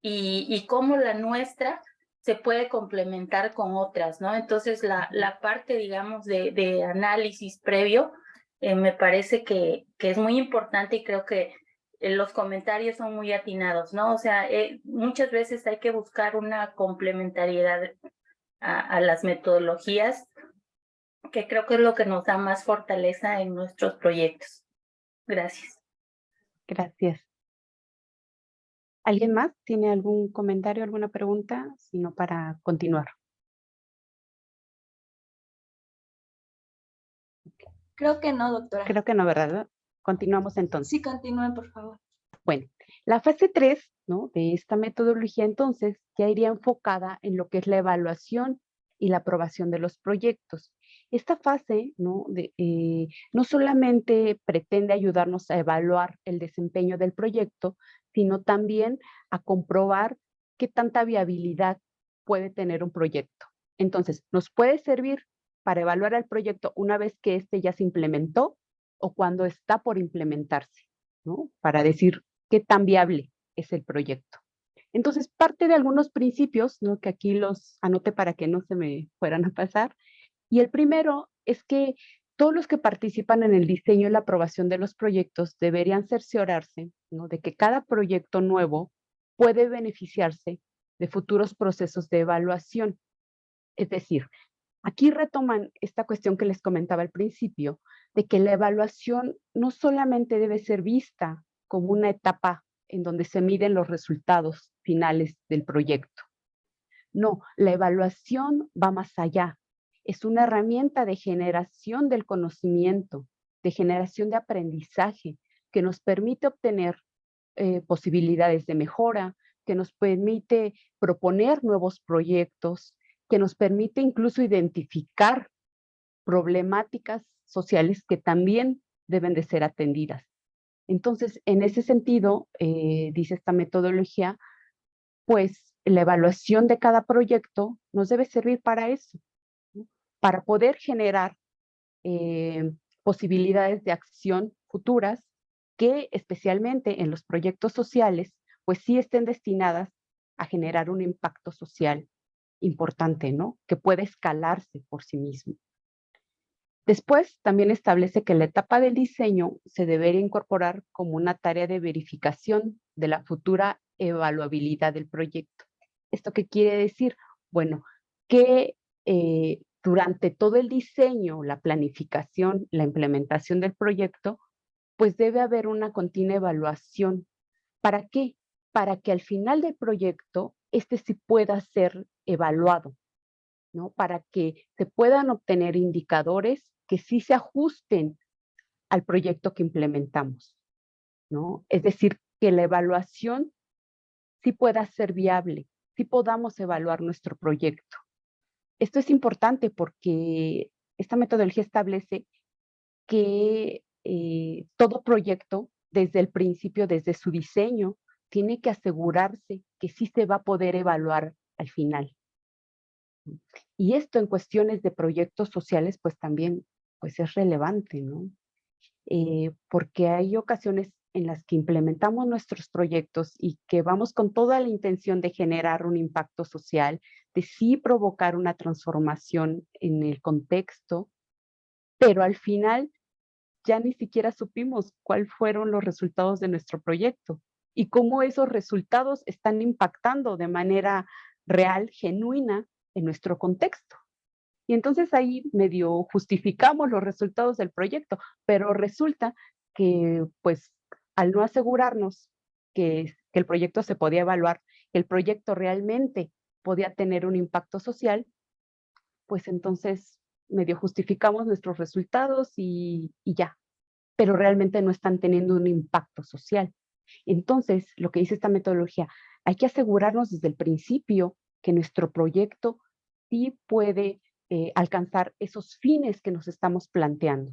y cómo la nuestra se puede complementar con otras, ¿no? Entonces, la parte, digamos, de análisis previo me parece que es muy importante, y creo que los comentarios son muy atinados, ¿no? O sea, muchas veces hay que buscar una complementariedad a las metodologías, que creo que es lo que nos da más fortaleza en nuestros proyectos. Gracias. Gracias. ¿Alguien más tiene algún comentario, alguna pregunta? Sino para continuar. Creo que no, doctora. Creo que no, ¿verdad? Continuamos entonces. Sí, continúen, por favor. Bueno, la fase 3, ¿no?, de esta metodología entonces ya iría enfocada en lo que es la evaluación y la aprobación de los proyectos. Esta fase, ¿no?, no solamente pretende ayudarnos a evaluar el desempeño del proyecto, sino también a comprobar qué tanta viabilidad puede tener un proyecto. Entonces, nos puede servir para evaluar el proyecto una vez que éste ya se implementó o cuando está por implementarse, ¿no?, para decir qué tan viable es el proyecto. Entonces, parte de algunos principios, ¿no?, que aquí los anoté para que no se me fueran a pasar. Y el primero es que todos los que participan en el diseño y la aprobación de los proyectos deberían cerciorarse, ¿no?, de que cada proyecto nuevo puede beneficiarse de futuros procesos de evaluación. Es decir, aquí retoman esta cuestión que les comentaba al principio, de que la evaluación no solamente debe ser vista como una etapa en donde se miden los resultados finales del proyecto. No, la evaluación va más allá. Es una herramienta de generación del conocimiento, de generación de aprendizaje, que nos permite obtener posibilidades de mejora, que nos permite proponer nuevos proyectos, que nos permite incluso identificar problemáticas sociales que también deben de ser atendidas. Entonces, en ese sentido, dice esta metodología, pues la evaluación de cada proyecto nos debe servir para eso, ¿no?, para poder generar posibilidades de acción futuras que especialmente en los proyectos sociales, pues sí estén destinadas a generar un impacto social importante, ¿no?, que pueda escalarse por sí mismo. Después, también establece que la etapa del diseño se debería incorporar como una tarea de verificación de la futura evaluabilidad del proyecto. ¿Esto qué quiere decir? Bueno, que durante todo el diseño, la planificación, la implementación del proyecto, pues debe haber una continua evaluación. ¿Para qué? Para que al final del proyecto, este sí pueda ser evaluado, ¿no?, para que se puedan obtener indicadores que sí se ajusten al proyecto que implementamos, ¿no? Es decir, que la evaluación sí pueda ser viable, sí podamos evaluar nuestro proyecto. Esto es importante porque esta metodología establece que todo proyecto, desde el principio, desde su diseño, tiene que asegurarse que sí se va a poder evaluar al final. Y esto en cuestiones de proyectos sociales, pues también pues es relevante, ¿no? Porque hay ocasiones en las que implementamos nuestros proyectos y que vamos con toda la intención de generar un impacto social, de sí provocar una transformación en el contexto, pero al final ya ni siquiera supimos cuáles fueron los resultados de nuestro proyecto y cómo esos resultados están impactando de manera real, genuina, en nuestro contexto. Y entonces ahí medio justificamos los resultados del proyecto, pero resulta que pues al no asegurarnos que el proyecto se podía evaluar, que el proyecto realmente podía tener un impacto social, pues entonces medio justificamos nuestros resultados y ya, pero realmente no están teniendo un impacto social. Entonces, lo que dice esta metodología, hay que asegurarnos desde el principio que nuestro proyecto sí puede alcanzar esos fines que nos estamos planteando.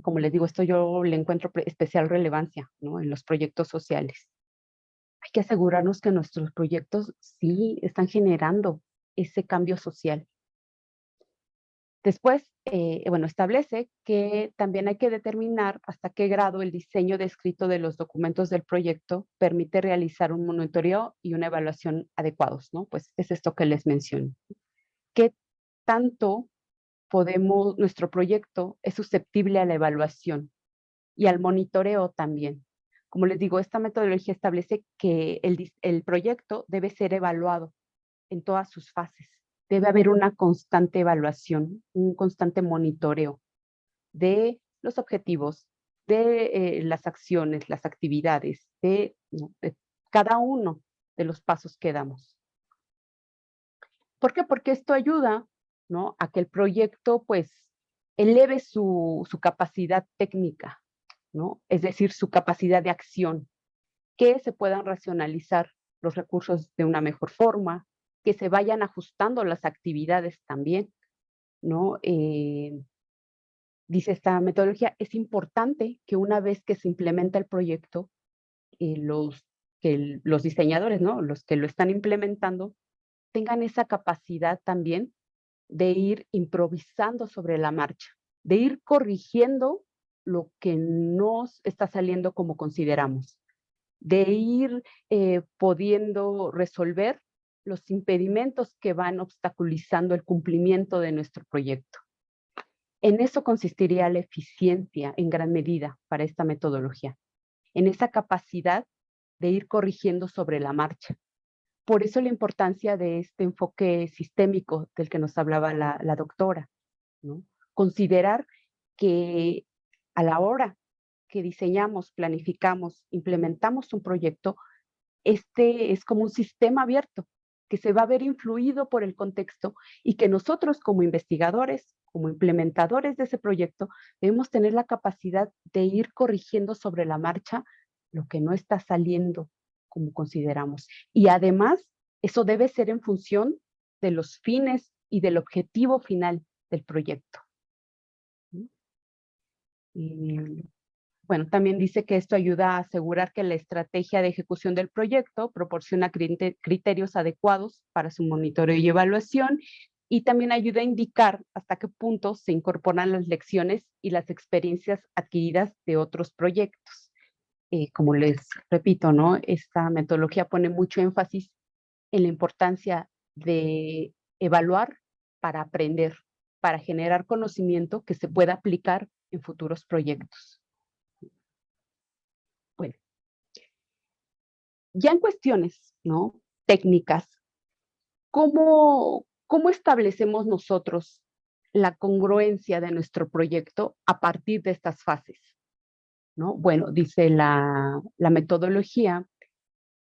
Como les digo, esto yo le encuentro especial relevancia, ¿no? En los proyectos sociales. Hay que asegurarnos que nuestros proyectos sí están generando ese cambio social. Después, bueno, establece que también hay que determinar hasta qué grado el diseño descrito de los documentos del proyecto permite realizar un monitoreo y una evaluación adecuados, ¿no? Pues es esto que les menciono. ¿Qué tanto nuestro proyecto es susceptible a la evaluación y al monitoreo también? Como les digo, esta metodología establece que el proyecto debe ser evaluado en todas sus fases. Debe haber una constante evaluación, un constante monitoreo de los objetivos, de las acciones, las actividades, de cada uno de los pasos que damos. ¿Por qué? Porque esto ayuda, ¿no?, a que el proyecto pues eleve su capacidad técnica, ¿no? Es decir, su capacidad de acción, que se puedan racionalizar los recursos de una mejor forma, que se vayan ajustando las actividades también, ¿no? Dice esta metodología, es importante que una vez que se implementa el proyecto, los diseñadores, ¿no?, los que lo están implementando, tengan esa capacidad también de ir improvisando sobre la marcha, de ir corrigiendo lo que no está saliendo como consideramos, de ir pudiendo resolver los impedimentos que van obstaculizando el cumplimiento de nuestro proyecto. En eso consistiría la eficiencia en gran medida para esta metodología, en esa capacidad de ir corrigiendo sobre la marcha. Por eso la importancia de este enfoque sistémico del que nos hablaba la doctora, ¿no? Considerar que a la hora que diseñamos, planificamos, implementamos un proyecto, este es como un sistema abierto que se va a ver influido por el contexto y que nosotros como investigadores, como implementadores de ese proyecto, debemos tener la capacidad de ir corrigiendo sobre la marcha lo que no está saliendo como consideramos. Y además, eso debe ser en función de los fines y del objetivo final del proyecto. Y, bueno, también dice que esto ayuda a asegurar que la estrategia de ejecución del proyecto proporciona criterios adecuados para su monitoreo y evaluación, y también ayuda a indicar hasta qué punto se incorporan las lecciones y las experiencias adquiridas de otros proyectos. Como les repito, ¿no?, esta metodología pone mucho énfasis en la importancia de evaluar para aprender, para generar conocimiento que se pueda aplicar en futuros proyectos. Bueno, ya en cuestiones, ¿no?, técnicas, ¿cómo establecemos nosotros la congruencia de nuestro proyecto a partir de estas fases, ¿no? Bueno, dice la metodología,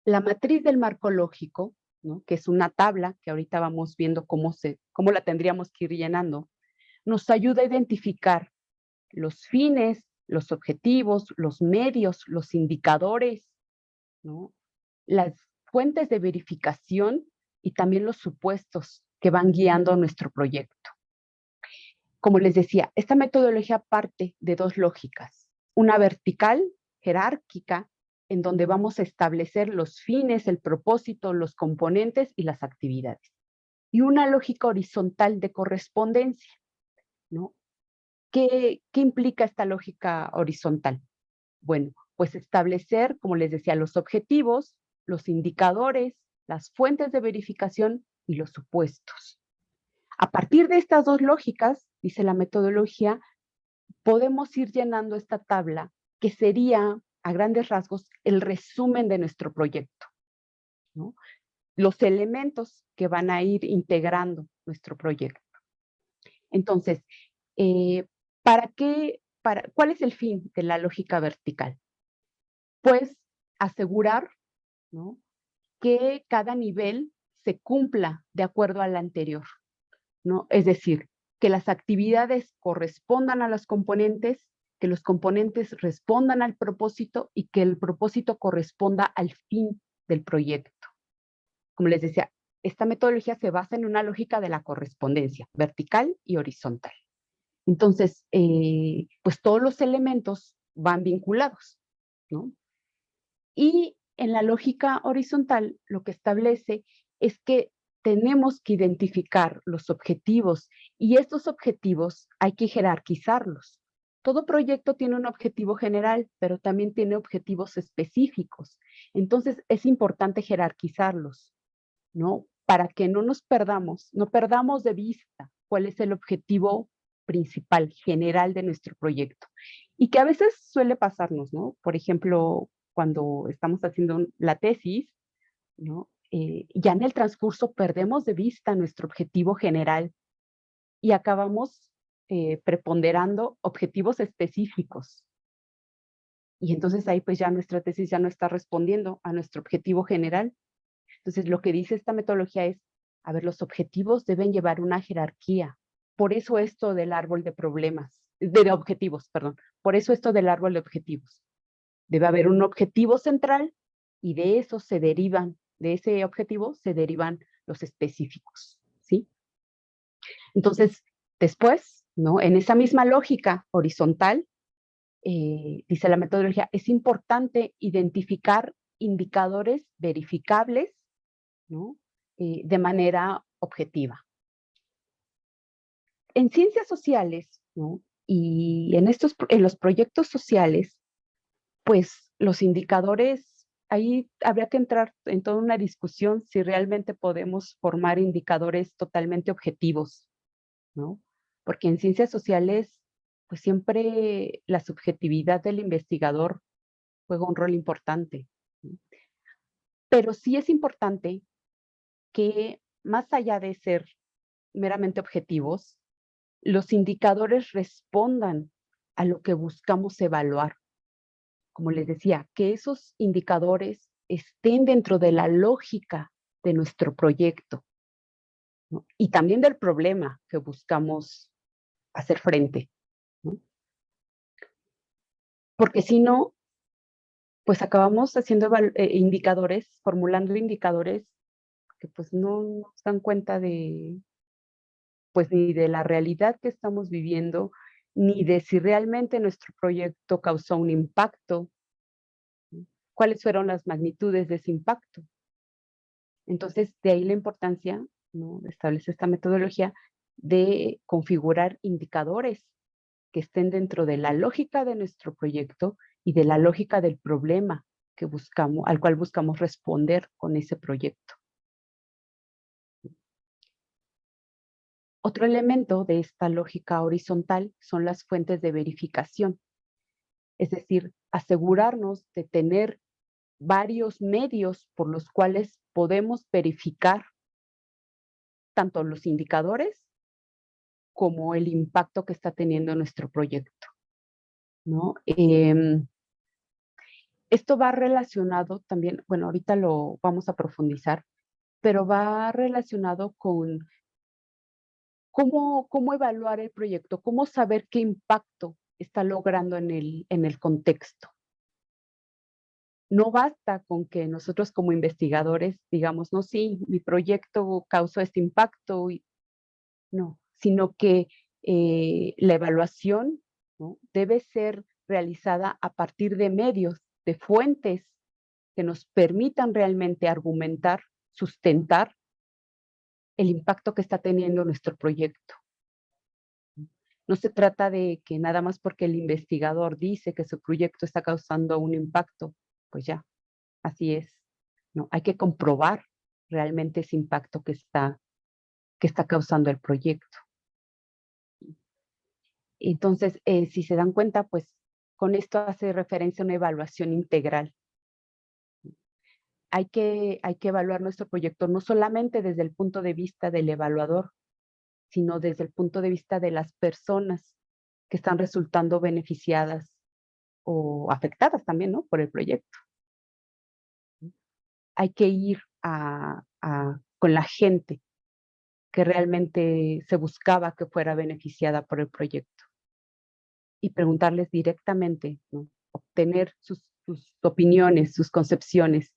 la matriz del marco lógico, ¿no?, que es una tabla que ahorita vamos viendo cómo la tendríamos que ir llenando, nos ayuda a identificar los fines, los objetivos, los medios, los indicadores, ¿no?, las fuentes de verificación y también los supuestos que van guiando nuestro proyecto. Como les decía, esta metodología parte de dos lógicas, una vertical, jerárquica, en donde vamos a establecer los fines, el propósito, los componentes y las actividades, y una lógica horizontal de correspondencia, ¿no? ¿Qué implica esta lógica horizontal? Bueno, pues establecer, como les decía, los objetivos, los indicadores, las fuentes de verificación y los supuestos. A partir de estas dos lógicas, dice la metodología, podemos ir llenando esta tabla que sería, a grandes rasgos, el resumen de nuestro proyecto, ¿no?, los elementos que van a ir integrando nuestro proyecto. Entonces, ¿cuál es el fin de la lógica vertical? Pues asegurar, ¿no?, que cada nivel se cumpla de acuerdo al anterior, ¿no? Es decir, que las actividades correspondan a los componentes, que los componentes respondan al propósito y que el propósito corresponda al fin del proyecto. Como les decía, esta metodología se basa en una lógica de la correspondencia vertical y horizontal. Entonces, pues todos los elementos van vinculados, ¿no? Y en la lógica horizontal, lo que establece es que tenemos que identificar los objetivos y estos objetivos hay que jerarquizarlos. Todo proyecto tiene un objetivo general, pero también tiene objetivos específicos. Entonces, es importante jerarquizarlos, ¿no? Para que no nos perdamos, no perdamos de vista cuál es el objetivo principal, general de nuestro proyecto. Y que a veces suele pasarnos, ¿no? Por ejemplo, cuando estamos haciendo la tesis, ¿no? Ya en el transcurso perdemos de vista nuestro objetivo general y acabamos preponderando objetivos específicos. Y entonces ahí pues ya nuestra tesis ya no está respondiendo a nuestro objetivo general. Entonces lo que dice esta metodología es, a ver, los objetivos deben llevar una jerarquía. Por eso esto del árbol de problemas, de objetivos, perdón. Por eso esto del árbol de objetivos. Debe haber un objetivo central y de eso se derivan, de ese objetivo se derivan los específicos, ¿sí? Entonces, después, ¿no? En esa misma lógica horizontal, dice la metodología, es importante identificar indicadores verificables, ¿no? De manera objetiva. En ciencias sociales, ¿no? Y en los proyectos sociales, pues los indicadores, ahí habría que entrar en toda una discusión si realmente podemos formar indicadores totalmente objetivos, ¿no? Porque en ciencias sociales, pues siempre la subjetividad del investigador juega un rol importante, ¿no? Pero sí es importante que más allá de ser meramente objetivos, los indicadores respondan a lo que buscamos evaluar. Como les decía, que esos indicadores estén dentro de la lógica de nuestro proyecto, ¿no? Y también del problema que buscamos hacer frente, ¿no? Porque si no, pues acabamos haciendo indicadores, formulando indicadores que pues no nos dan cuenta de, pues ni de la realidad que estamos viviendo, ni de si realmente nuestro proyecto causó un impacto, ¿no? ¿Cuáles fueron las magnitudes de ese impacto? Entonces, de ahí la importancia, ¿no? De establecer esta metodología de configurar indicadores que estén dentro de la lógica de nuestro proyecto y de la lógica del problema que buscamos, al cual buscamos responder con ese proyecto. Otro elemento de esta lógica horizontal son las fuentes de verificación, es decir, asegurarnos de tener varios medios por los cuales podemos verificar tanto los indicadores como el impacto que está teniendo nuestro proyecto, ¿no? Esto va relacionado también, bueno, ahorita lo vamos a profundizar, pero va relacionado con cómo evaluar el proyecto, cómo saber qué impacto está logrando en el contexto. No basta con que nosotros como investigadores digamos, no, sí, mi proyecto causó este impacto, no, sino que la evaluación, ¿no? Debe ser realizada a partir de medios, de fuentes que nos permitan realmente argumentar, sustentar el impacto que está teniendo nuestro proyecto. No se trata de que nada más porque el investigador dice que su proyecto está causando un impacto, pues ya, así es. No, hay que comprobar realmente ese impacto que está causando el proyecto. Entonces, si se dan cuenta, pues con esto hace referencia a una evaluación integral. Hay que evaluar nuestro proyecto no solamente desde el punto de vista del evaluador, sino desde el punto de vista de las personas que están resultando beneficiadas o afectadas también, ¿no? Por el proyecto. Hay que ir con la gente que realmente se buscaba que fuera beneficiada por el proyecto y preguntarles directamente, ¿no? Obtener sus opiniones, sus concepciones,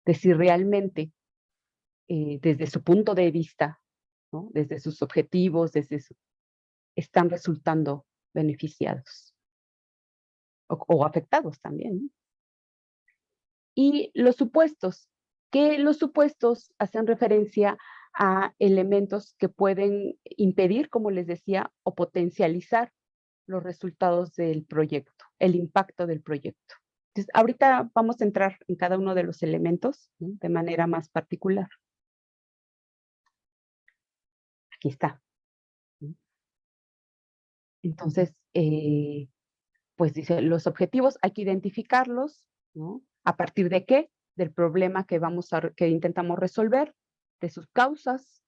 de si realmente desde su punto de vista, ¿no? Desde sus objetivos, están resultando beneficiados o afectados también, ¿no? Y los supuestos, que los supuestos hacen referencia a elementos que pueden impedir, como les decía, o potencializar los resultados del proyecto, el impacto del proyecto. Entonces, ahorita vamos a entrar en cada uno de los elementos, ¿no?, de manera más particular. Aquí está. Entonces, pues dice, los objetivos hay que identificarlos, ¿no? ¿A partir de qué? Del problema que intentamos resolver, de sus causas,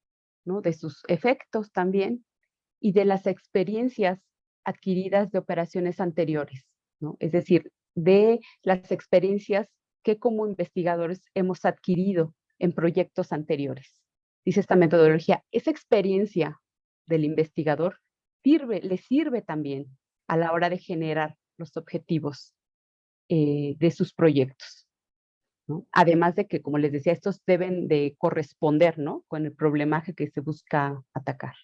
¿no?, de sus efectos también, y de las experiencias adquiridas de operaciones anteriores, ¿no? Es decir, de las experiencias que como investigadores hemos adquirido en proyectos anteriores. Dice esta metodología, esa experiencia del investigador le sirve también a la hora de generar los objetivos de sus proyectos, ¿no? Además de que, como les decía, estos deben de corresponder, ¿no?, con el problemaje que se busca atacar.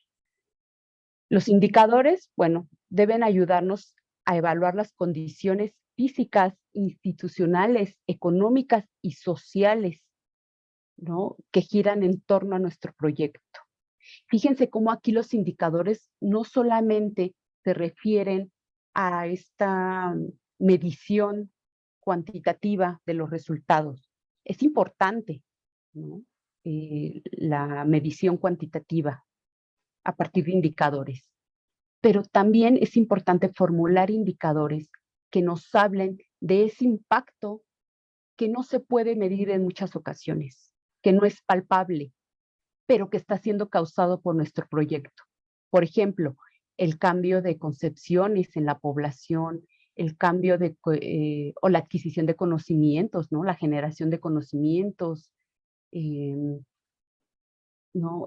Los indicadores, bueno, deben ayudarnos a evaluar las condiciones físicas, institucionales, económicas y sociales, ¿no?, que giran en torno a nuestro proyecto. Fíjense cómo aquí los indicadores no solamente se refieren a esta medición cuantitativa de los resultados. Es importante, ¿no?, la medición cuantitativa a partir de indicadores, pero también es importante formular indicadores que nos hablen de ese impacto que no se puede medir en muchas ocasiones, que no es palpable, pero que está siendo causado por nuestro proyecto. Por ejemplo, el cambio de concepciones en la población, el cambio o la adquisición de conocimientos, ¿no?, la generación de conocimientos, ¿no?,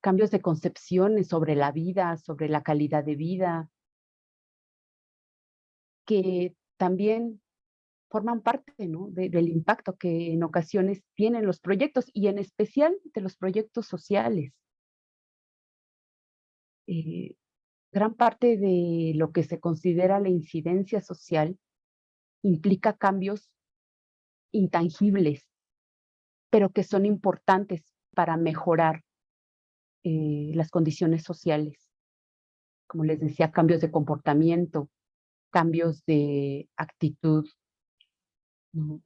cambios de concepciones sobre la vida, sobre la calidad de vida, que también forman parte, ¿no?, del impacto que en ocasiones tienen los proyectos y en especial de los proyectos sociales. Gran parte de lo que se considera la incidencia social implica cambios intangibles, pero que son importantes para mejorar las condiciones sociales. Como les decía, cambios de comportamiento, cambios de actitud, ¿no?,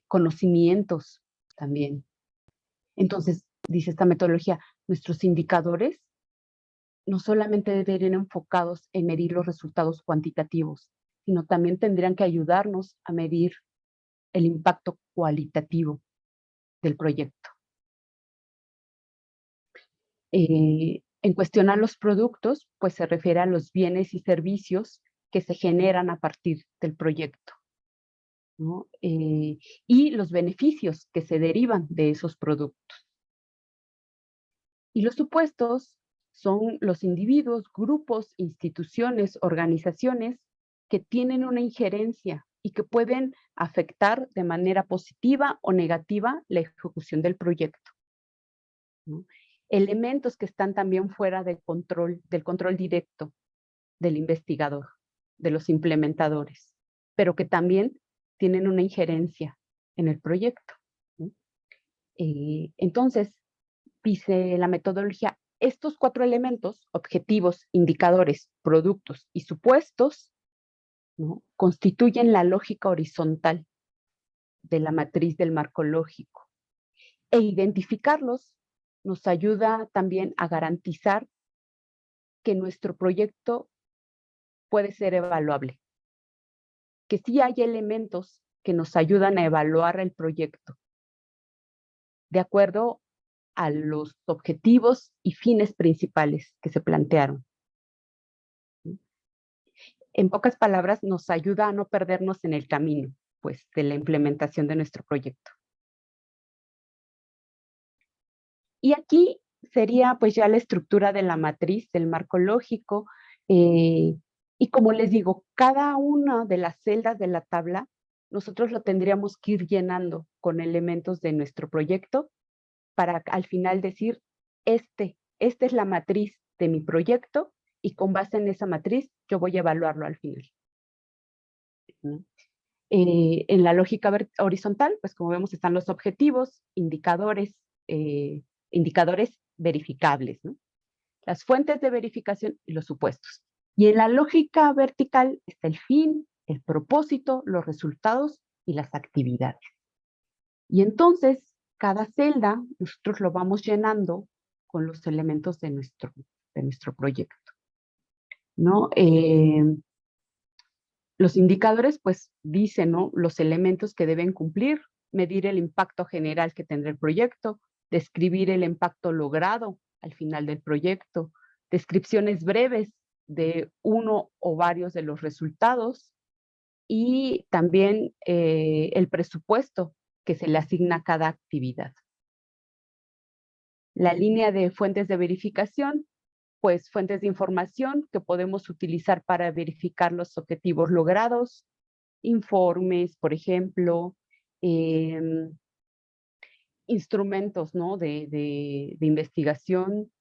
conocimientos también. Entonces, dice esta metodología, nuestros indicadores no solamente deberían enfocados en medir los resultados cuantitativos, sino también tendrían que ayudarnos a medir el impacto cualitativo del proyecto. En cuestión a los productos, pues se refiere a los bienes y servicios que se generan a partir del proyecto, ¿no?, y los beneficios que se derivan de esos productos. Y los supuestos son los individuos, grupos, instituciones, organizaciones que tienen una injerencia y que pueden afectar de manera positiva o negativa la ejecución del proyecto, ¿no? Elementos que están también fuera del control directo del investigador, de los implementadores, pero que también tienen una injerencia en el proyecto, ¿no? Entonces, dice la metodología, estos 4 elementos, objetivos, indicadores, productos y supuestos, ¿no?, constituyen la lógica horizontal de la matriz del marco lógico. E identificarlos nos ayuda también a garantizar que nuestro proyecto puede ser evaluable, que sí hay elementos que nos ayudan a evaluar el proyecto de acuerdo a los objetivos y fines principales que se plantearon. En pocas palabras, nos ayuda a no perdernos en el camino, pues, de la implementación de nuestro proyecto. Y aquí sería, pues, ya la estructura de la matriz del marco lógico, y como les digo, cada una de las celdas de la tabla, nosotros lo tendríamos que ir llenando con elementos de nuestro proyecto para al final decir, esta es la matriz de mi proyecto y con base en esa matriz yo voy a evaluarlo al final, ¿no? En la lógica horizontal, pues como vemos están los objetivos, indicadores verificables, ¿no? Las fuentes de verificación y los supuestos. Y en la lógica vertical está el fin, el propósito, los resultados y las actividades. Y entonces, cada celda nosotros lo vamos llenando con los elementos de nuestro proyecto, ¿no? Los indicadores, pues, dicen, ¿no?, los elementos que deben cumplir, medir el impacto general que tendrá el proyecto, describir el impacto logrado al final del proyecto, descripciones breves de uno o varios de los resultados y también el presupuesto que se le asigna a cada actividad. La línea de fuentes de verificación, pues fuentes de información que podemos utilizar para verificar los objetivos logrados, informes, por ejemplo, instrumentos, ¿no?, de investigación,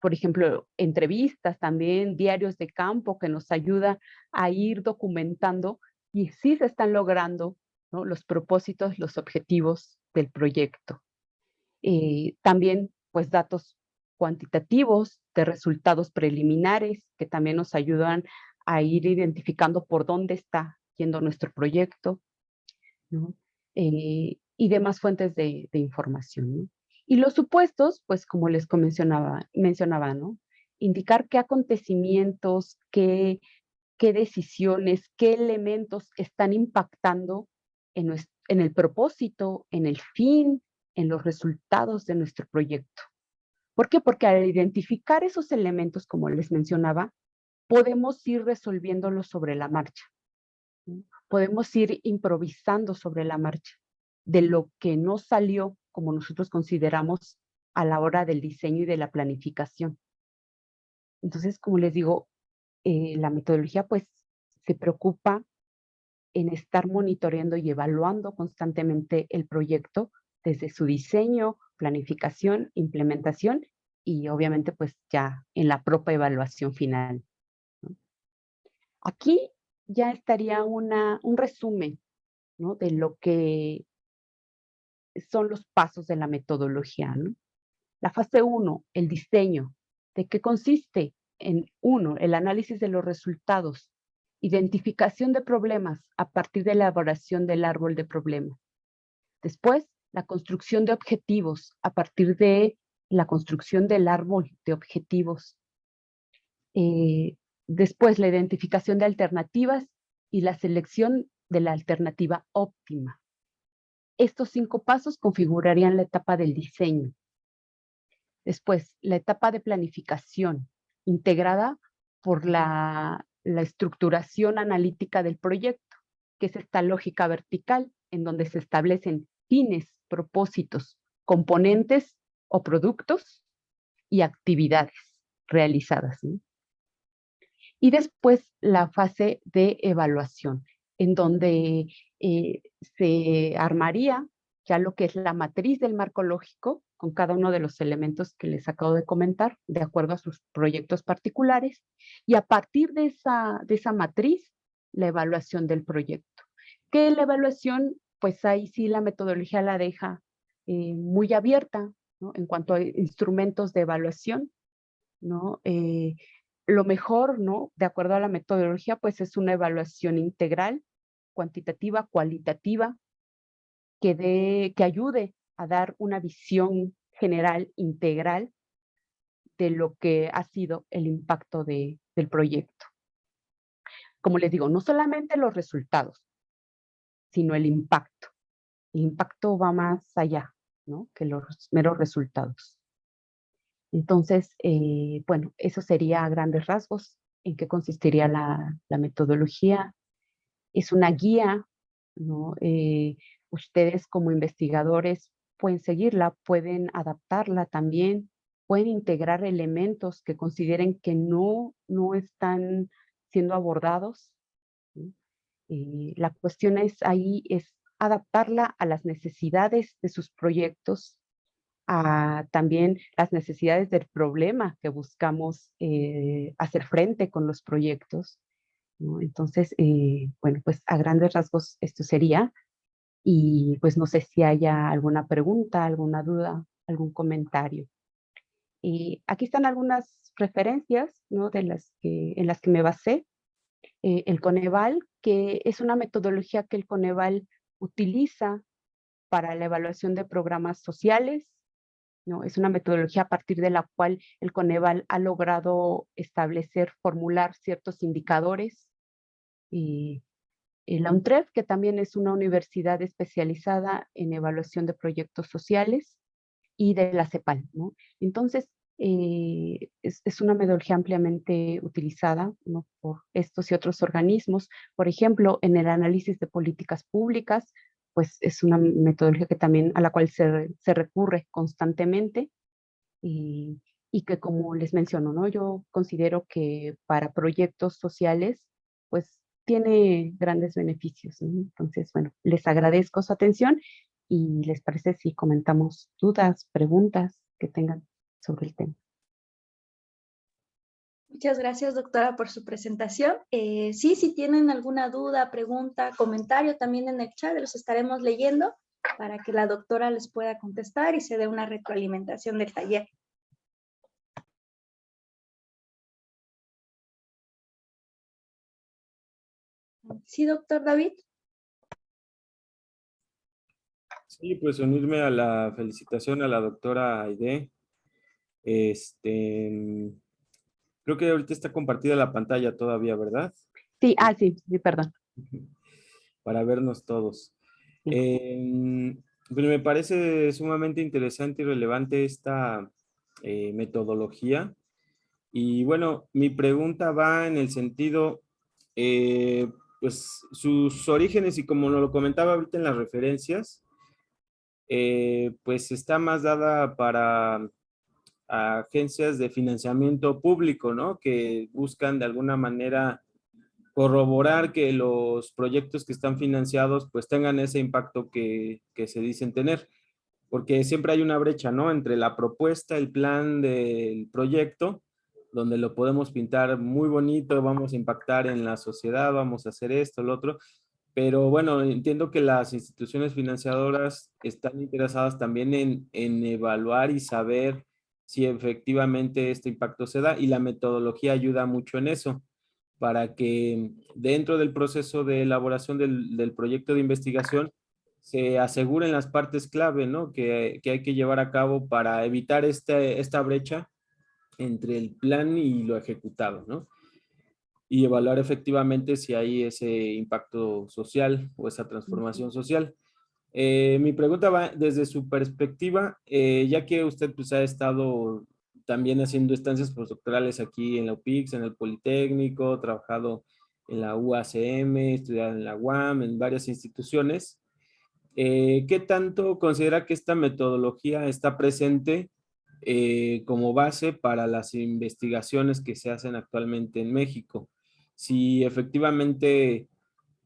por ejemplo, entrevistas también, diarios de campo que nos ayuda a ir documentando y si se están logrando, ¿no?, los propósitos, los objetivos del proyecto. También, pues, datos cuantitativos de resultados preliminares que también nos ayudan a ir identificando por dónde está yendo nuestro proyecto, ¿no? Y demás fuentes de información, ¿no? Y los supuestos, pues como les mencionaba, ¿no? Indicar qué acontecimientos, qué decisiones, qué elementos están impactando en el propósito, en el fin, en los resultados de nuestro proyecto. ¿Por qué? Porque al identificar esos elementos, como les mencionaba, podemos ir resolviéndolos sobre la marcha, ¿no? Podemos ir improvisando sobre la marcha de lo que no salió como nosotros consideramos a la hora del diseño y de la planificación. Entonces, como les digo, la metodología pues se preocupa en estar monitoreando y evaluando constantemente el proyecto desde su diseño, planificación, implementación y obviamente pues ya en la propia evaluación final, ¿no? Aquí ya estaría un resumen, ¿no?, de lo que son los pasos de la metodología, ¿no? La fase 1, el diseño. ¿De qué consiste? En 1, el análisis de los resultados, identificación de problemas a partir de la elaboración del árbol de problemas. Después, la construcción de objetivos a partir de la construcción del árbol de objetivos. Después, la identificación de alternativas y la selección de la alternativa óptima. Estos 5 pasos configurarían la etapa del diseño. Después, la etapa de planificación, integrada por la estructuración analítica del proyecto, que es esta lógica vertical en donde se establecen fines, propósitos, componentes o productos y actividades realizadas, ¿no? Y después la fase de evaluación, en donde se armaría ya lo que es la matriz del marco lógico, con cada uno de los elementos que les acabo de comentar, de acuerdo a sus proyectos particulares, y a partir de esa matriz, la evaluación del proyecto. Que la evaluación, pues ahí sí la metodología la deja muy abierta, ¿no?, en cuanto a instrumentos de evaluación, ¿no? Lo mejor, ¿no?, de acuerdo a la metodología, pues es una evaluación integral, cuantitativa, cualitativa, que ayude a dar una visión general, integral, de lo que ha sido el impacto del proyecto. Como les digo, no solamente los resultados, sino el impacto. El impacto va más allá, ¿no?, que los meros resultados. Entonces, bueno, eso sería a grandes rasgos en qué consistiría la metodología. Es una guía, ¿no? Ustedes como investigadores pueden seguirla, pueden adaptarla también, pueden integrar elementos que consideren que no están siendo abordados, ¿sí? La cuestión es adaptarla a las necesidades de sus proyectos a también las necesidades del problema que buscamos hacer frente con los proyectos, ¿no? Entonces, bueno, pues a grandes rasgos esto sería, y pues no sé si haya alguna pregunta, alguna duda, algún comentario. Y aquí están algunas referencias, ¿no? En las que me basé. El Coneval, que es una metodología que el Coneval utiliza para la evaluación de programas sociales, ¿no? Es una metodología a partir de la cual el Coneval ha logrado establecer, formular ciertos indicadores. Y la UNTREF, que también es una universidad especializada en evaluación de proyectos sociales, y de la CEPAL, ¿no? Entonces, es una metodología ampliamente utilizada, ¿no? Por estos y otros organismos. Por ejemplo, en el análisis de políticas públicas, pues es una metodología que también a la cual se recurre constantemente, y que, como les menciono, ¿no? Yo considero que para proyectos sociales, pues tiene grandes beneficios, ¿no? Entonces, bueno, les agradezco su atención y les parece si comentamos dudas, preguntas que tengan sobre el tema. Muchas gracias, doctora, por su presentación. Sí, si tienen alguna duda, pregunta, comentario, también en el chat los estaremos leyendo para que la doctora les pueda contestar y se dé una retroalimentación del taller. Sí, doctor David. Sí, pues unirme a la felicitación a la doctora Aide. Creo que ahorita está compartida la pantalla todavía, ¿verdad? Sí, sí, perdón. Para vernos todos. Sí. Pues me parece sumamente interesante y relevante esta metodología. Y bueno, mi pregunta va en el sentido, pues sus orígenes, y como nos lo comentaba ahorita en las referencias, pues está más dada para agencias de financiamiento público, ¿no? Que buscan de alguna manera corroborar que los proyectos que están financiados pues tengan ese impacto que se dicen tener, porque siempre hay una brecha, ¿no? Entre la propuesta, el plan del proyecto, donde lo podemos pintar muy bonito, vamos a impactar en la sociedad, vamos a hacer esto, lo otro, pero bueno, entiendo que las instituciones financiadoras están interesadas también en evaluar y saber si efectivamente este impacto se da, y la metodología ayuda mucho en eso, para que dentro del proceso de elaboración del proyecto de investigación se aseguren las partes clave, ¿no? Que hay que llevar a cabo para evitar esta brecha entre el plan y lo ejecutado, ¿no? Y evaluar efectivamente si hay ese impacto social o esa transformación social. Mi pregunta va desde su perspectiva, ya que usted pues ha estado también haciendo estancias postdoctorales aquí en la UPIX, en el Politécnico, trabajado en la UACM, estudiado en la UAM, en varias instituciones. ¿Qué tanto considera que esta metodología está presente como base para las investigaciones que se hacen actualmente en México? Si efectivamente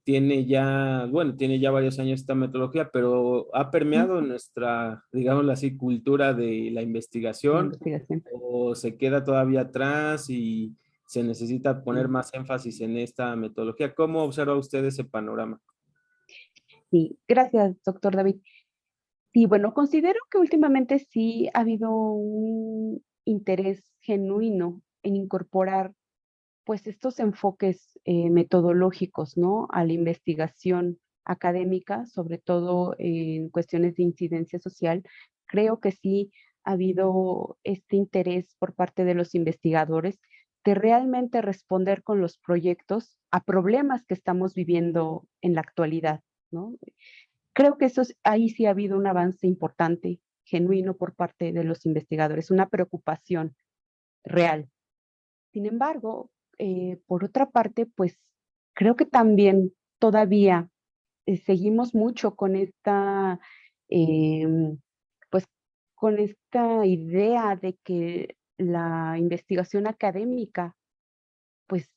tiene ya varios años esta metodología, pero ha permeado nuestra, digámoslo así, cultura de la La investigación, investigación. o se queda todavía atrás y se necesita poner Sí. más énfasis en esta metodología. ¿Cómo observa usted ese panorama? Sí, gracias, doctor David. Y bueno, considero que últimamente sí ha habido un interés genuino en incorporar pues estos enfoques metodológicos, ¿no? A la investigación académica, sobre todo en cuestiones de incidencia social. Creo que sí ha habido este interés por parte de los investigadores de realmente responder con los proyectos a problemas que estamos viviendo en la actualidad, ¿no? Creo que ahí sí ha habido un avance importante, genuino por parte de los investigadores, una preocupación real. Sin embargo, por otra parte, pues creo que también todavía seguimos mucho con em, pues, con esta idea de que la investigación académica, pues,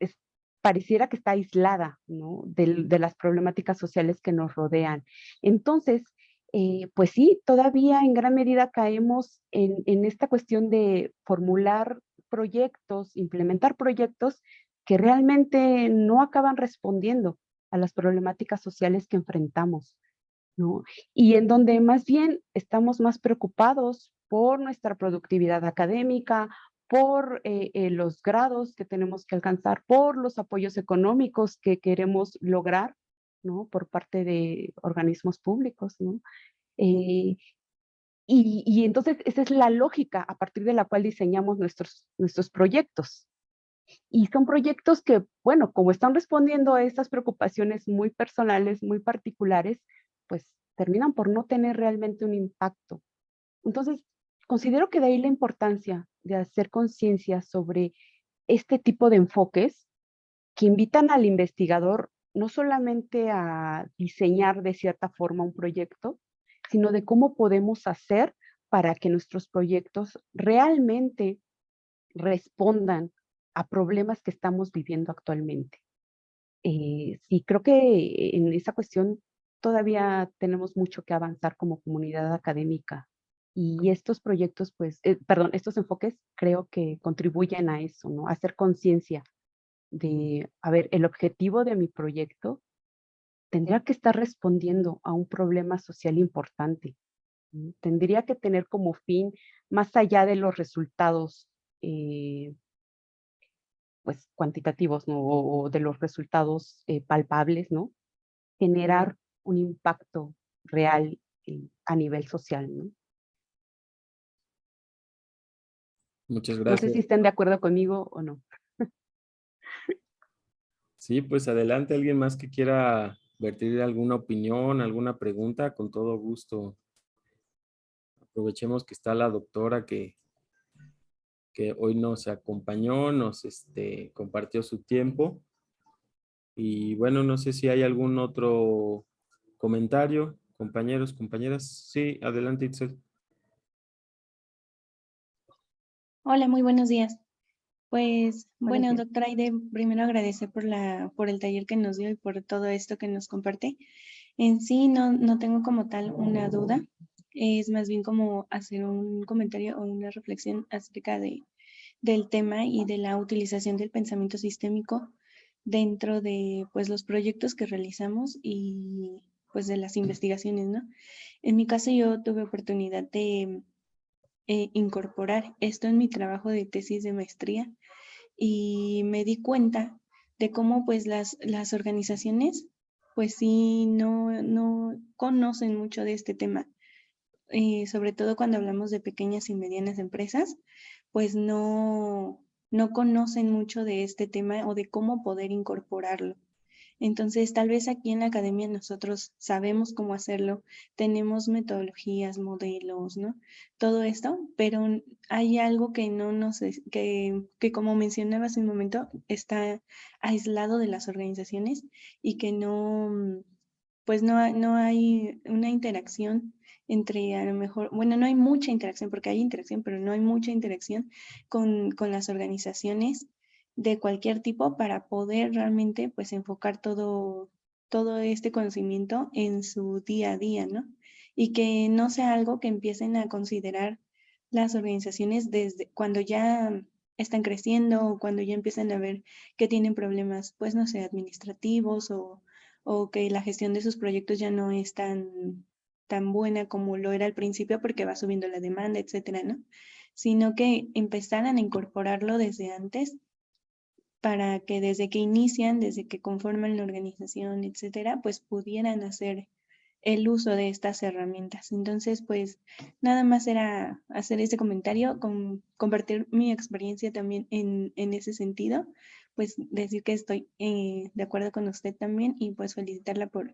es- pareciera que está aislada, ¿no? De las problemáticas sociales que nos rodean. Entonces, pues sí, todavía en gran medida caemos en esta cuestión de formular proyectos, implementar proyectos que realmente no acaban respondiendo a las problemáticas sociales que enfrentamos, ¿no? Y en donde más bien estamos más preocupados por nuestra productividad académica, por los grados que tenemos que alcanzar, por los apoyos económicos que queremos lograr, ¿no? Por parte de organismos públicos, ¿no? Eh, y entonces esa es la lógica a partir de la cual diseñamos nuestros proyectos. Y son proyectos que, bueno, como están respondiendo a estas preocupaciones muy personales, muy particulares, pues terminan por no tener realmente un impacto. Entonces, considero que de ahí la importancia de hacer conciencia sobre este tipo de enfoques que invitan al investigador no solamente a diseñar de cierta forma un proyecto, sino de cómo podemos hacer para que nuestros proyectos realmente respondan a problemas que estamos viviendo actualmente. Sí, creo que en esa cuestión todavía tenemos mucho que avanzar como comunidad académica y estos proyectos, pues, perdón, estos enfoques creo que contribuyen a eso, ¿no? A hacer conciencia de, a ver, el objetivo de mi proyecto tendría que estar respondiendo a un problema social importante. ¿No? Tendría que tener como fin, más allá de los resultados pues, cuantitativos, ¿no? O de los resultados palpables, ¿no? Generar un impacto real a nivel social, ¿no? Muchas No sé gracias. si estén de acuerdo conmigo o no. Sí, pues adelante, alguien más que quiera vertir alguna opinión, alguna pregunta, con todo gusto. Aprovechemos que está la doctora que hoy nos acompañó, nos compartió su tiempo. Y bueno, no sé si hay algún otro comentario, compañeros, compañeras. Sí, adelante, Itzel. Hola, muy buenos días. Pues Buenos bueno, días. doctora Aide, primero agradecer por el taller que nos dio y por todo esto que nos comparte. En sí no tengo como tal una duda, es más bien como hacer un comentario o una reflexión acerca del tema y de la utilización del pensamiento sistémico dentro de pues los proyectos que realizamos y pues de las investigaciones, ¿no? En mi caso yo tuve oportunidad de incorporar esto en mi trabajo de tesis de maestría y me di cuenta de cómo pues las organizaciones pues sí no conocen mucho de este tema, sobre todo cuando hablamos de pequeñas y medianas empresas, pues no conocen mucho de este tema o de cómo poder incorporarlo. Entonces, tal vez aquí en la academia nosotros sabemos cómo hacerlo, tenemos metodologías, modelos, ¿no? Todo esto, pero hay algo que no nos, que como mencionaba hace un momento, está aislado de las organizaciones y que no, pues no hay una interacción entre a lo mejor, bueno, no hay mucha interacción, porque hay interacción, pero no hay mucha interacción con las organizaciones de cualquier tipo para poder realmente pues enfocar todo este conocimiento en su día a día, ¿no? Y que no sea algo que empiecen a considerar las organizaciones desde cuando ya están creciendo o cuando ya empiezan a ver que tienen problemas, pues no sé, administrativos o que la gestión de sus proyectos ya no es tan buena como lo era al principio porque va subiendo la demanda, etcétera, ¿no? Sino que empezaran a incorporarlo desde antes para que desde que inician, desde que conforman la organización, etcétera, pues pudieran hacer el uso de estas herramientas. Entonces, pues nada más era hacer este comentario, compartir mi experiencia también en ese sentido, pues decir que estoy de acuerdo con usted también y pues felicitarla por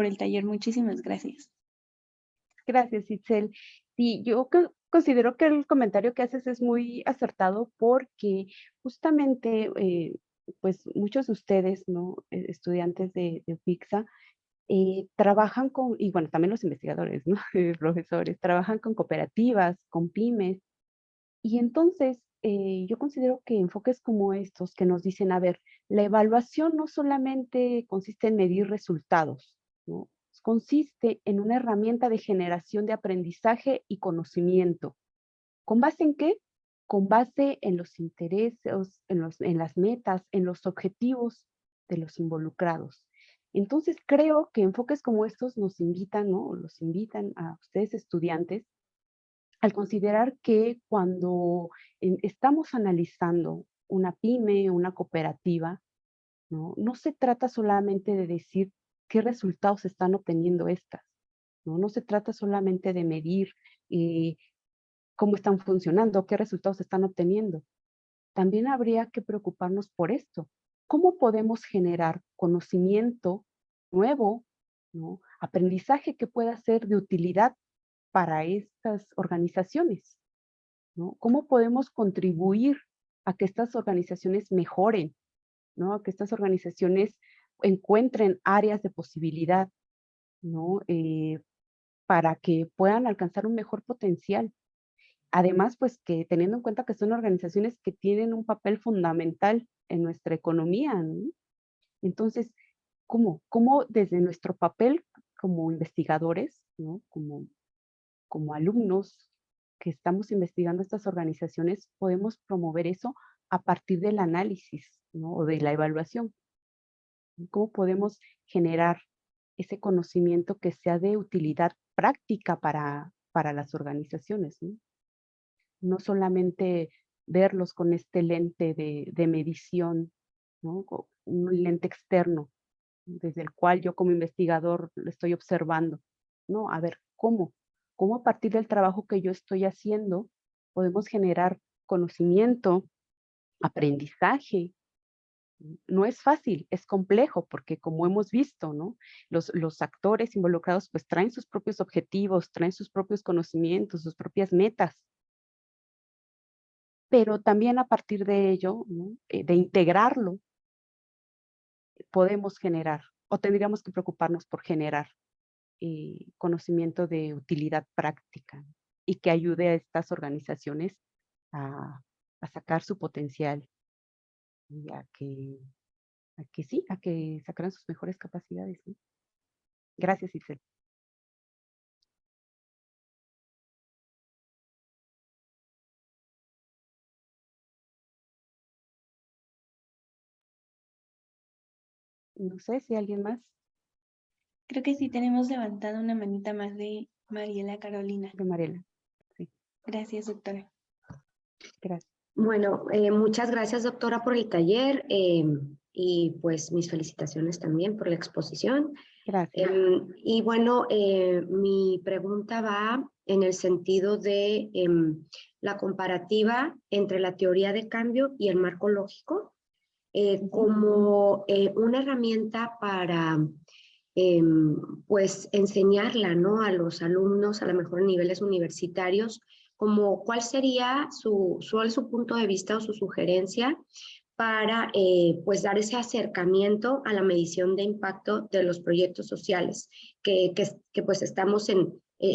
el taller. Muchísimas gracias. Gracias, Itzel. Sí, yo considero que el comentario que haces es muy acertado porque justamente, pues muchos de ustedes, ¿no? Estudiantes de UPIXA, trabajan con, y bueno, también los investigadores, ¿no? Profesores, trabajan con cooperativas, con pymes, y entonces yo considero que enfoques como estos que nos dicen, a ver, la evaluación no solamente consiste en medir resultados, ¿no? consiste en una herramienta de generación de aprendizaje y conocimiento. ¿Con base en qué? Con base en los intereses, en las metas, en los objetivos de los involucrados. Entonces creo que enfoques como estos nos invitan, ¿no? Los invitan a ustedes estudiantes al considerar que cuando estamos analizando una pyme, una cooperativa, ¿no? No se trata solamente de decir qué resultados están obteniendo estas, ¿no? No se trata solamente de medir cómo están funcionando, qué resultados están obteniendo. También habría que preocuparnos por esto. ¿Cómo podemos generar conocimiento nuevo, ¿no? Aprendizaje que pueda ser de utilidad para estas organizaciones, ¿no? ¿Cómo podemos contribuir a que estas organizaciones mejoren, ¿no? A que estas organizaciones encuentren áreas de posibilidad, ¿no? Para que puedan alcanzar un mejor potencial. Además, pues que teniendo en cuenta que son organizaciones que tienen un papel fundamental en nuestra economía, ¿no? Entonces, ¿cómo desde nuestro papel como investigadores, ¿no? Como alumnos que estamos investigando estas organizaciones, podemos promover eso a partir del análisis, ¿no? O de la evaluación? ¿Cómo podemos generar ese conocimiento que sea de utilidad práctica para las organizaciones, ¿no? No solamente verlos con este lente de medición, ¿no? Un lente externo, desde el cual yo como investigador lo estoy observando, ¿no? A ver, ¿cómo a partir del trabajo que yo estoy haciendo podemos generar conocimiento, aprendizaje? No es fácil, es complejo, porque como hemos visto, ¿no? Los actores involucrados pues traen sus propios objetivos, traen sus propios conocimientos, sus propias metas, pero también a partir de ello, ¿no? De integrarlo, podemos generar, o tendríamos que preocuparnos por generar conocimiento de utilidad práctica y que ayude a estas organizaciones a sacar su potencial y a que sacaran sus mejores capacidades, ¿no? Gracias, Isel. No sé si alguien más. Creo que sí tenemos levantada una manita más de Mariela Carolina. De Mariela. Sí, Gracias, doctora. gracias. Bueno, muchas gracias, doctora, por el taller y pues mis felicitaciones también por la exposición. Gracias. Y bueno, mi pregunta va en el sentido de la comparativa entre la teoría de cambio y el marco lógico como una herramienta para pues enseñarla, ¿no? A los alumnos, a lo mejor en niveles universitarios, como cuál sería su punto de vista o su sugerencia para pues dar ese acercamiento a la medición de impacto de los proyectos sociales, que pues estamos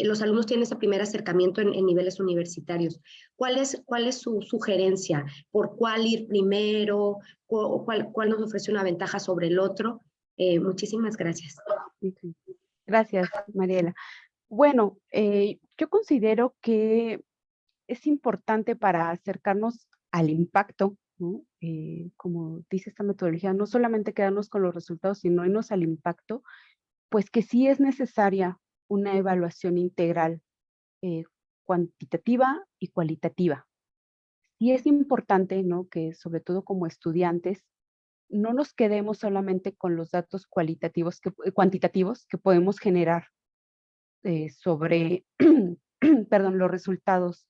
los alumnos tienen ese primer acercamiento en niveles universitarios. ¿Cuál es su sugerencia? ¿Por cuál ir primero? ¿Cuál nos ofrece una ventaja sobre el otro? Muchísimas gracias. Gracias, Mariela. Bueno, yo considero que es importante para acercarnos al impacto, ¿no? Como dice esta metodología, no solamente quedarnos con los resultados, sino irnos al impacto, pues que sí es necesaria una evaluación integral, cuantitativa y cualitativa. Y es importante, ¿no? Que sobre todo como estudiantes, no nos quedemos solamente con los datos cuantitativos que podemos generar sobre perdón, los resultados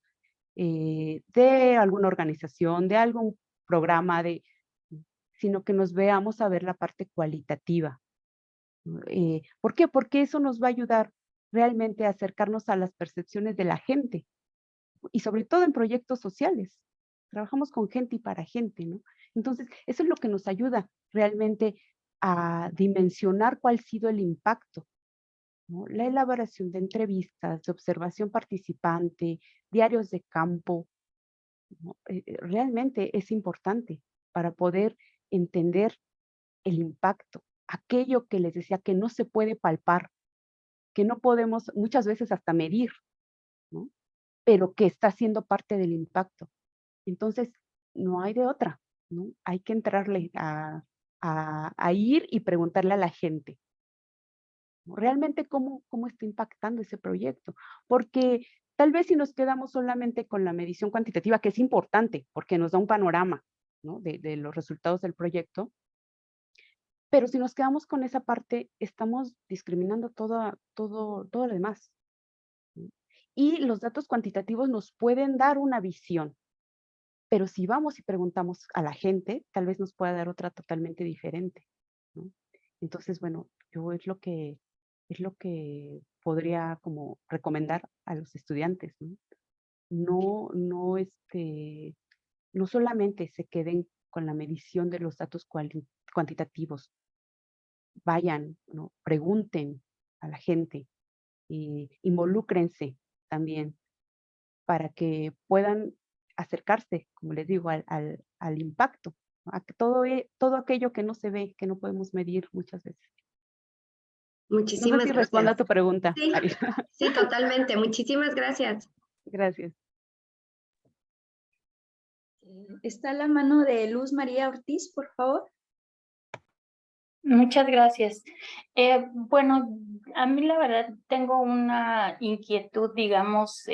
de alguna organización, de algún programa, sino que nos veamos a ver la parte cualitativa. ¿Por qué? Porque eso nos va a ayudar realmente a acercarnos a las percepciones de la gente y sobre todo en proyectos sociales. Trabajamos con gente y para gente, ¿no? Entonces, eso es lo que nos ayuda realmente a dimensionar cuál ha sido el impacto, ¿no? La elaboración de entrevistas, de observación participante, diarios de campo, ¿no? Realmente es importante para poder entender el impacto, aquello que les decía que no se puede palpar, que no podemos muchas veces hasta medir, ¿no? Pero que está siendo parte del impacto. Entonces, no hay de otra, ¿no? Hay que entrarle a ir y preguntarle a la gente, ¿no? Realmente cómo está impactando ese proyecto. Porque tal vez si nos quedamos solamente con la medición cuantitativa, que es importante porque nos da un panorama, ¿no? de los resultados del proyecto, pero si nos quedamos con esa parte, estamos discriminando todo lo demás, ¿no? Y los datos cuantitativos nos pueden dar una visión, pero si vamos y preguntamos a la gente, tal vez nos pueda dar otra totalmente diferente, ¿no? Entonces, bueno, yo es lo que podría como recomendar a los estudiantes, ¿no? No solamente se queden con la medición de los datos cuantitativos, vayan, ¿no? Pregunten a la gente y involúcrense también para que puedan acercarse, como les digo, al impacto, ¿no? A que todo aquello que no se ve, que no podemos medir muchas veces. No sé Muchísimas si respondo a gracias. tu pregunta, Sí, Ari. sí, totalmente. Muchísimas gracias. Gracias. Está la mano de Luz María Ortiz, por favor. Muchas gracias. Bueno, a mí la verdad tengo una inquietud, digamos,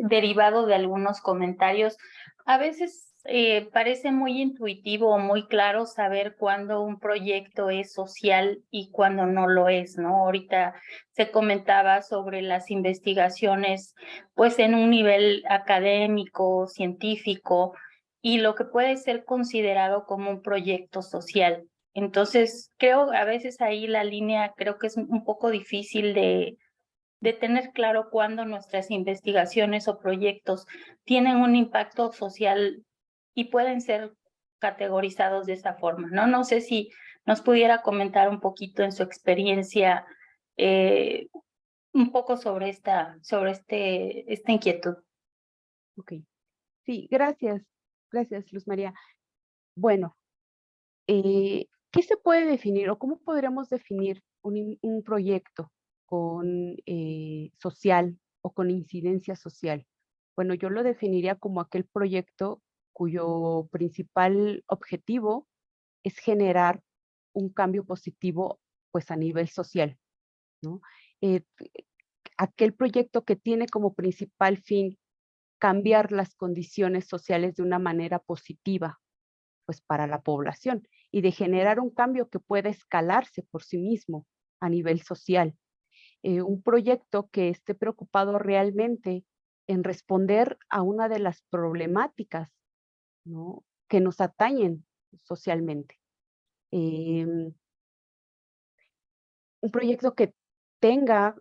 derivado de algunos comentarios. A veces parece muy intuitivo o muy claro saber cuándo un proyecto es social y cuándo no lo es, ¿no? Ahorita se comentaba sobre las investigaciones, pues en un nivel académico, científico, y lo que puede ser considerado como un proyecto social. Entonces, creo a veces ahí la línea creo que es un poco difícil de tener claro cuándo nuestras investigaciones o proyectos tienen un impacto social y pueden ser categorizados de esa forma, ¿no? No sé si nos pudiera comentar un poquito en su experiencia un poco sobre esta inquietud. Ok. Sí, gracias. Gracias, Luz María. Bueno, ¿qué se puede definir o cómo podríamos definir un proyecto con social o con incidencia social? Bueno, yo lo definiría como aquel proyecto cuyo principal objetivo es generar un cambio positivo pues a nivel social, ¿no? Eh, Aquel proyecto que tiene como principal fin cambiar las condiciones sociales de una manera positiva pues para la población y de generar un cambio que pueda escalarse por sí mismo a nivel social. Un proyecto que esté preocupado realmente en responder a una de las problemáticas, ¿no? Que nos atañen socialmente. Un proyecto que tenga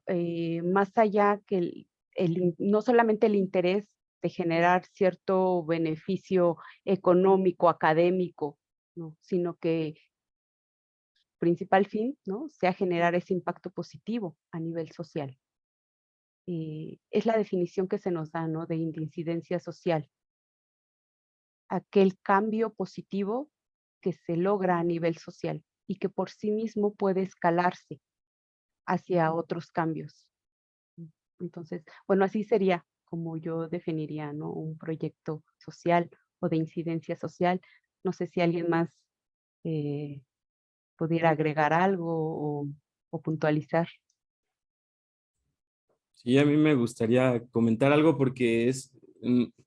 más allá que no solamente el interés de generar cierto beneficio económico, académico, ¿no? Sino que principal fin, ¿no? Sea generar ese impacto positivo a nivel social. Es la definición que se nos da, ¿no? De incidencia social. Aquel cambio positivo que se logra a nivel social y que por sí mismo puede escalarse hacia otros cambios. Entonces, bueno, así sería como yo definiría, ¿no? Un proyecto social o de incidencia social. No sé si alguien más pudiera agregar algo o puntualizar. Sí, a mí me gustaría comentar algo porque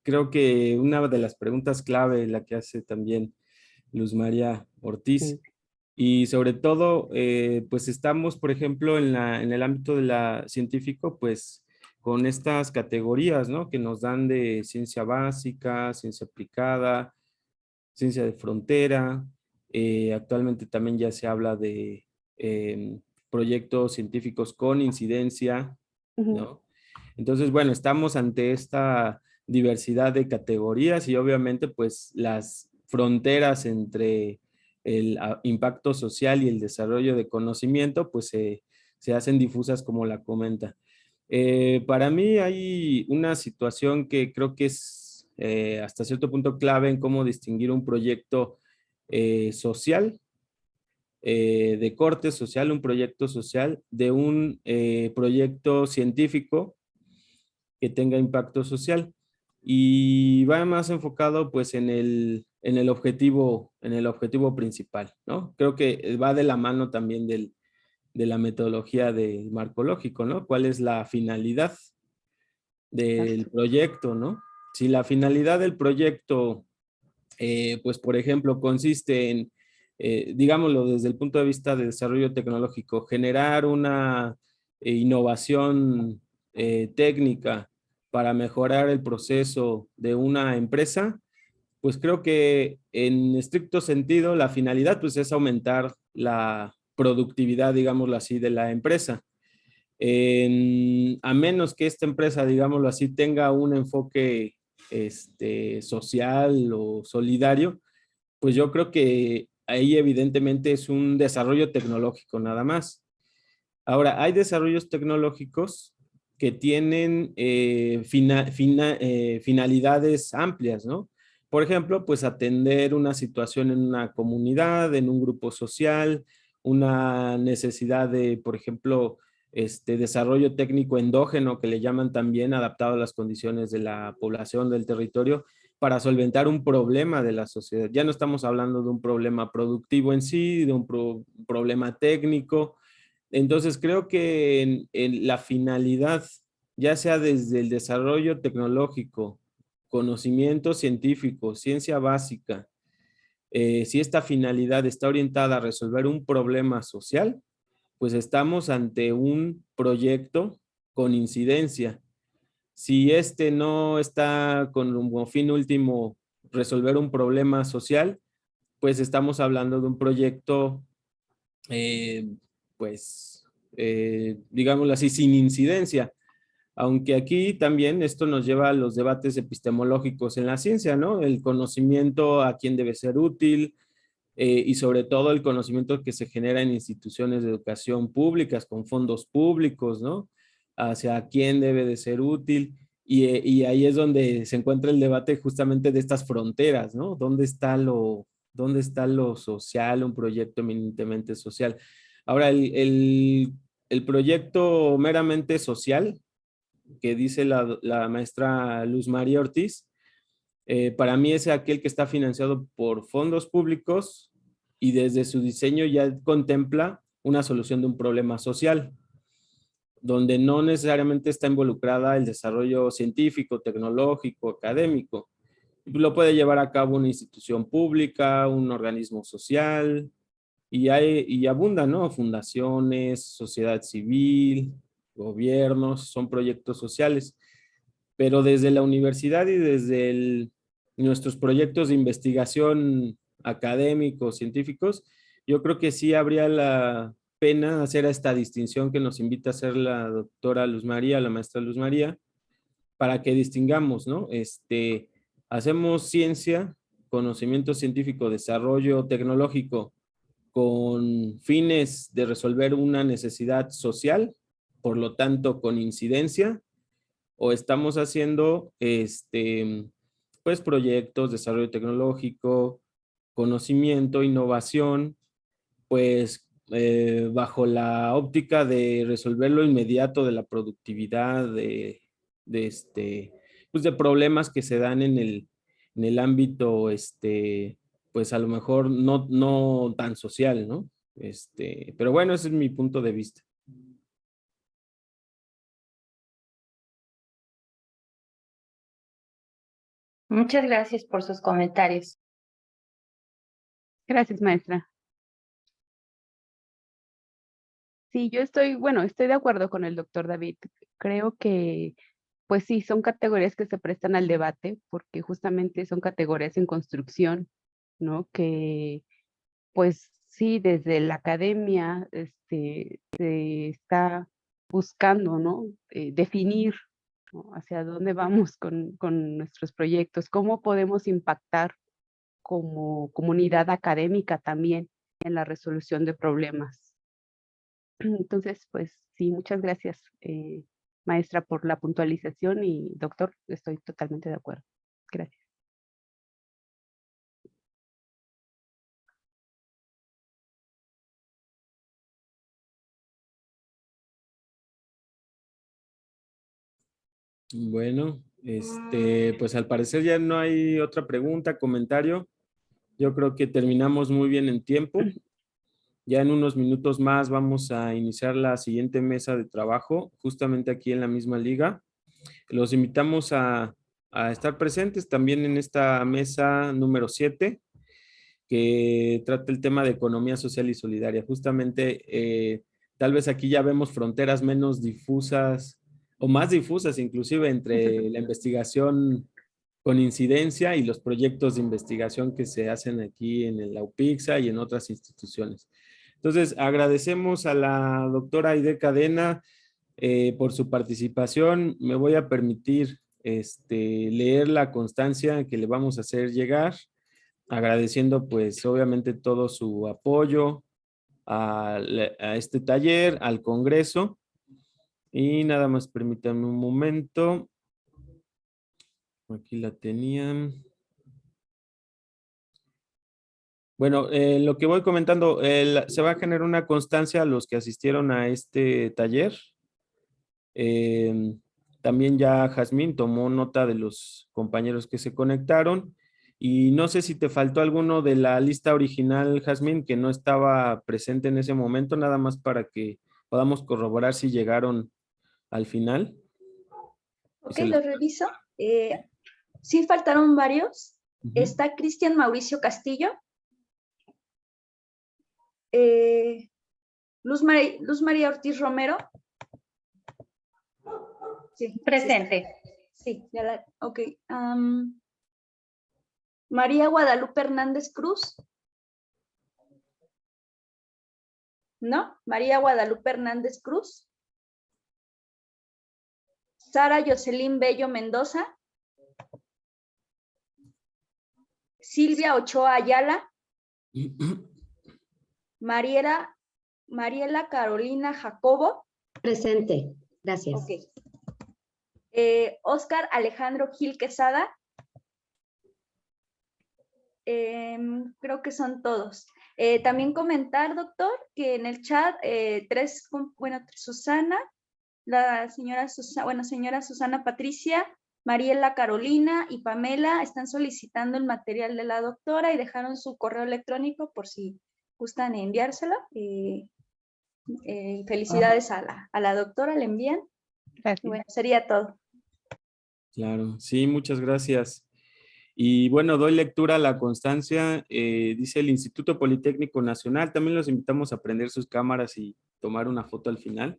creo que una de las preguntas clave, la que hace también Luz María Ortiz, Sí. y sobre todo, pues estamos, por ejemplo, en el ámbito de la científico, pues con estas categorías, ¿no? Que nos dan de ciencia básica, ciencia aplicada, ciencia de frontera. Actualmente también ya se habla de proyectos científicos con incidencia, ¿no? Entonces, bueno, estamos ante esta diversidad de categorías y obviamente pues las fronteras entre el impacto social y el desarrollo de conocimiento pues se hacen difusas como la comenta. Para mí hay una situación que creo que es hasta cierto punto clave en cómo distinguir un proyecto social de corte social, un proyecto social, de un proyecto científico que tenga impacto social. Y va más enfocado pues en el objetivo principal, ¿no? Creo que va de la mano también de la metodología del marco lógico, ¿no? ¿Cuál es la finalidad del proyecto, ¿no? Si la finalidad del proyecto, pues por ejemplo, consiste en, digámoslo desde el punto de vista de desarrollo tecnológico, generar una innovación técnica para mejorar el proceso de una empresa, pues creo que en estricto sentido la finalidad pues es aumentar la productividad, digámoslo así, de la empresa. A menos que esta empresa, digámoslo así, tenga un enfoque social o solidario, pues yo creo que ahí evidentemente es un desarrollo tecnológico nada más. Ahora, hay desarrollos tecnológicos que tienen finalidades amplias, ¿no? Por ejemplo, pues atender una situación en una comunidad, en un grupo social, una necesidad de, por ejemplo, desarrollo técnico endógeno, que le llaman también, adaptado a las condiciones de la población del territorio, para solventar un problema de la sociedad. Ya no estamos hablando de un problema productivo en sí, de un problema técnico. Entonces creo que en la finalidad, ya sea desde el desarrollo tecnológico, conocimiento científico, ciencia básica, si esta finalidad está orientada a resolver un problema social, pues estamos ante un proyecto con incidencia. Si este no está con como fin último resolver un problema social, pues estamos hablando de un proyecto, pues, digámoslo así, sin incidencia. Aunque aquí también esto nos lleva a los debates epistemológicos en la ciencia, ¿no? El conocimiento a quién debe ser útil, y sobre todo el conocimiento que se genera en instituciones de educación públicas, con fondos públicos, ¿no? Hacia quién debe de ser útil. Y ahí es donde se encuentra el debate justamente de estas fronteras, ¿no? Dónde está lo social, un proyecto eminentemente social? Ahora, el proyecto meramente social, que dice la maestra Luz María Ortiz, para mí es aquel que está financiado por fondos públicos y desde su diseño ya contempla una solución de un problema social, donde no necesariamente está involucrada el desarrollo científico, tecnológico, académico. Lo puede llevar a cabo una institución pública, un organismo social, y abunda, ¿no? Fundaciones, sociedad civil, gobiernos, son proyectos sociales. Pero desde la universidad y desde nuestros proyectos de investigación académicos, científicos, yo creo que sí habría la pena hacer esta distinción que nos invita a hacer la doctora Luz María, la maestra Luz María, para que distingamos, ¿no? Hacemos ciencia, conocimiento científico, desarrollo tecnológico con fines de resolver una necesidad social, por lo tanto con incidencia, o estamos haciendo pues proyectos, desarrollo tecnológico, conocimiento, innovación, pues bajo la óptica de resolver lo inmediato de la productividad, pues de problemas que se dan en el ámbito, pues a lo mejor no tan social, ¿no? Pero bueno, ese es mi punto de vista. Muchas gracias por sus comentarios. Gracias, maestra. Sí, yo estoy de acuerdo con el doctor David. Creo que, pues sí, son categorías que se prestan al debate porque justamente son categorías en construcción, ¿no? Que, pues sí, desde la academia, se está buscando, ¿no? Definir, ¿no? Hacia dónde vamos con nuestros proyectos, cómo podemos impactar como comunidad académica también en la resolución de problemas. Entonces, pues sí, muchas gracias, maestra, por la puntualización y doctor, estoy totalmente de acuerdo. Gracias. Bueno, pues al parecer ya no hay otra pregunta, comentario. Yo creo que terminamos muy bien en tiempo. Ya en unos minutos más vamos a iniciar la siguiente mesa de trabajo, justamente aquí en la misma liga. Los invitamos a estar presentes también en esta mesa número 7, que trata el tema de economía social y solidaria. Justamente, tal vez aquí ya vemos fronteras menos difusas o más difusas inclusive entre la investigación con incidencia y los proyectos de investigación que se hacen aquí en la UPIXA y en otras instituciones. Entonces, agradecemos a la doctora Aide Cadena por su participación. Me voy a permitir leer la constancia que le vamos a hacer llegar, agradeciendo pues obviamente todo su apoyo a este taller, al Congreso. Y nada más permítanme un momento. Aquí la tenían. Bueno, lo que voy comentando, se va a generar una constancia a los que asistieron a este taller. También ya Jazmín tomó nota de los compañeros que se conectaron. Y no sé si te faltó alguno de la lista original, Jazmín, que no estaba presente en ese momento, nada más para que podamos corroborar si llegaron al final. Ok, lo reviso. Sí faltaron varios. Está Cristian Mauricio Castillo. Luz María Ortiz Romero. Sí, Presente. Sí, ya la, ok. María Guadalupe Hernández Cruz. ¿No? María Guadalupe Hernández Cruz. Sara Jocelyn Bello Mendoza. Silvia Ochoa Ayala. Mariela Carolina Jacobo. Presente, gracias. Ok. Oscar Alejandro Gil Quesada. Creo que son todos. También comentar, doctor, que en el chat Susana, señora Susana Patricia, Mariela Carolina y Pamela están solicitando el material de la doctora y dejaron su correo electrónico por si gustan enviárselo. Felicidades a la doctora, le envían. Gracias. Bueno, sería todo. Claro, sí, muchas gracias. Y bueno, doy lectura a la constancia. Dice el Instituto Politécnico Nacional, también los invitamos a prender sus cámaras y tomar una foto al final.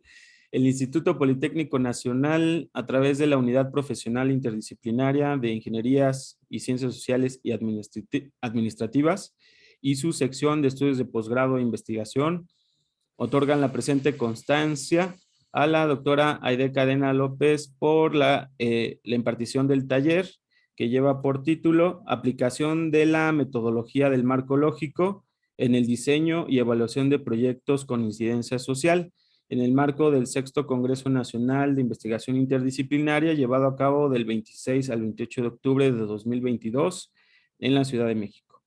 El Instituto Politécnico Nacional, a través de la Unidad Profesional Interdisciplinaria de Ingenierías y Ciencias Sociales y Administrativas y su sección de estudios de posgrado e investigación, otorgan la presente constancia a la doctora Aide Cadena López por la impartición del taller que lleva por título Aplicación de la metodología del marco lógico en el diseño y evaluación de proyectos con incidencia social en el marco del 6º Congreso Nacional de Investigación Interdisciplinaria llevado a cabo del 26 al 28 de octubre de 2022 en la Ciudad de México.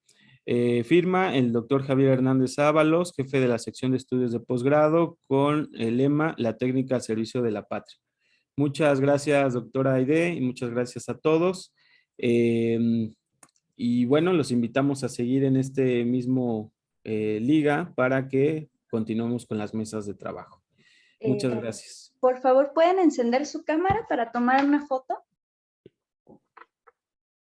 Firma el doctor Javier Hernández Ábalos, jefe de la sección de estudios de posgrado, con el lema La técnica al servicio de la patria. Muchas gracias, doctora Aide, y muchas gracias a todos. Y bueno, los invitamos a seguir en este mismo liga para que continuemos con las mesas de trabajo. Muchas gracias. Por favor, ¿pueden encender su cámara para tomar una foto?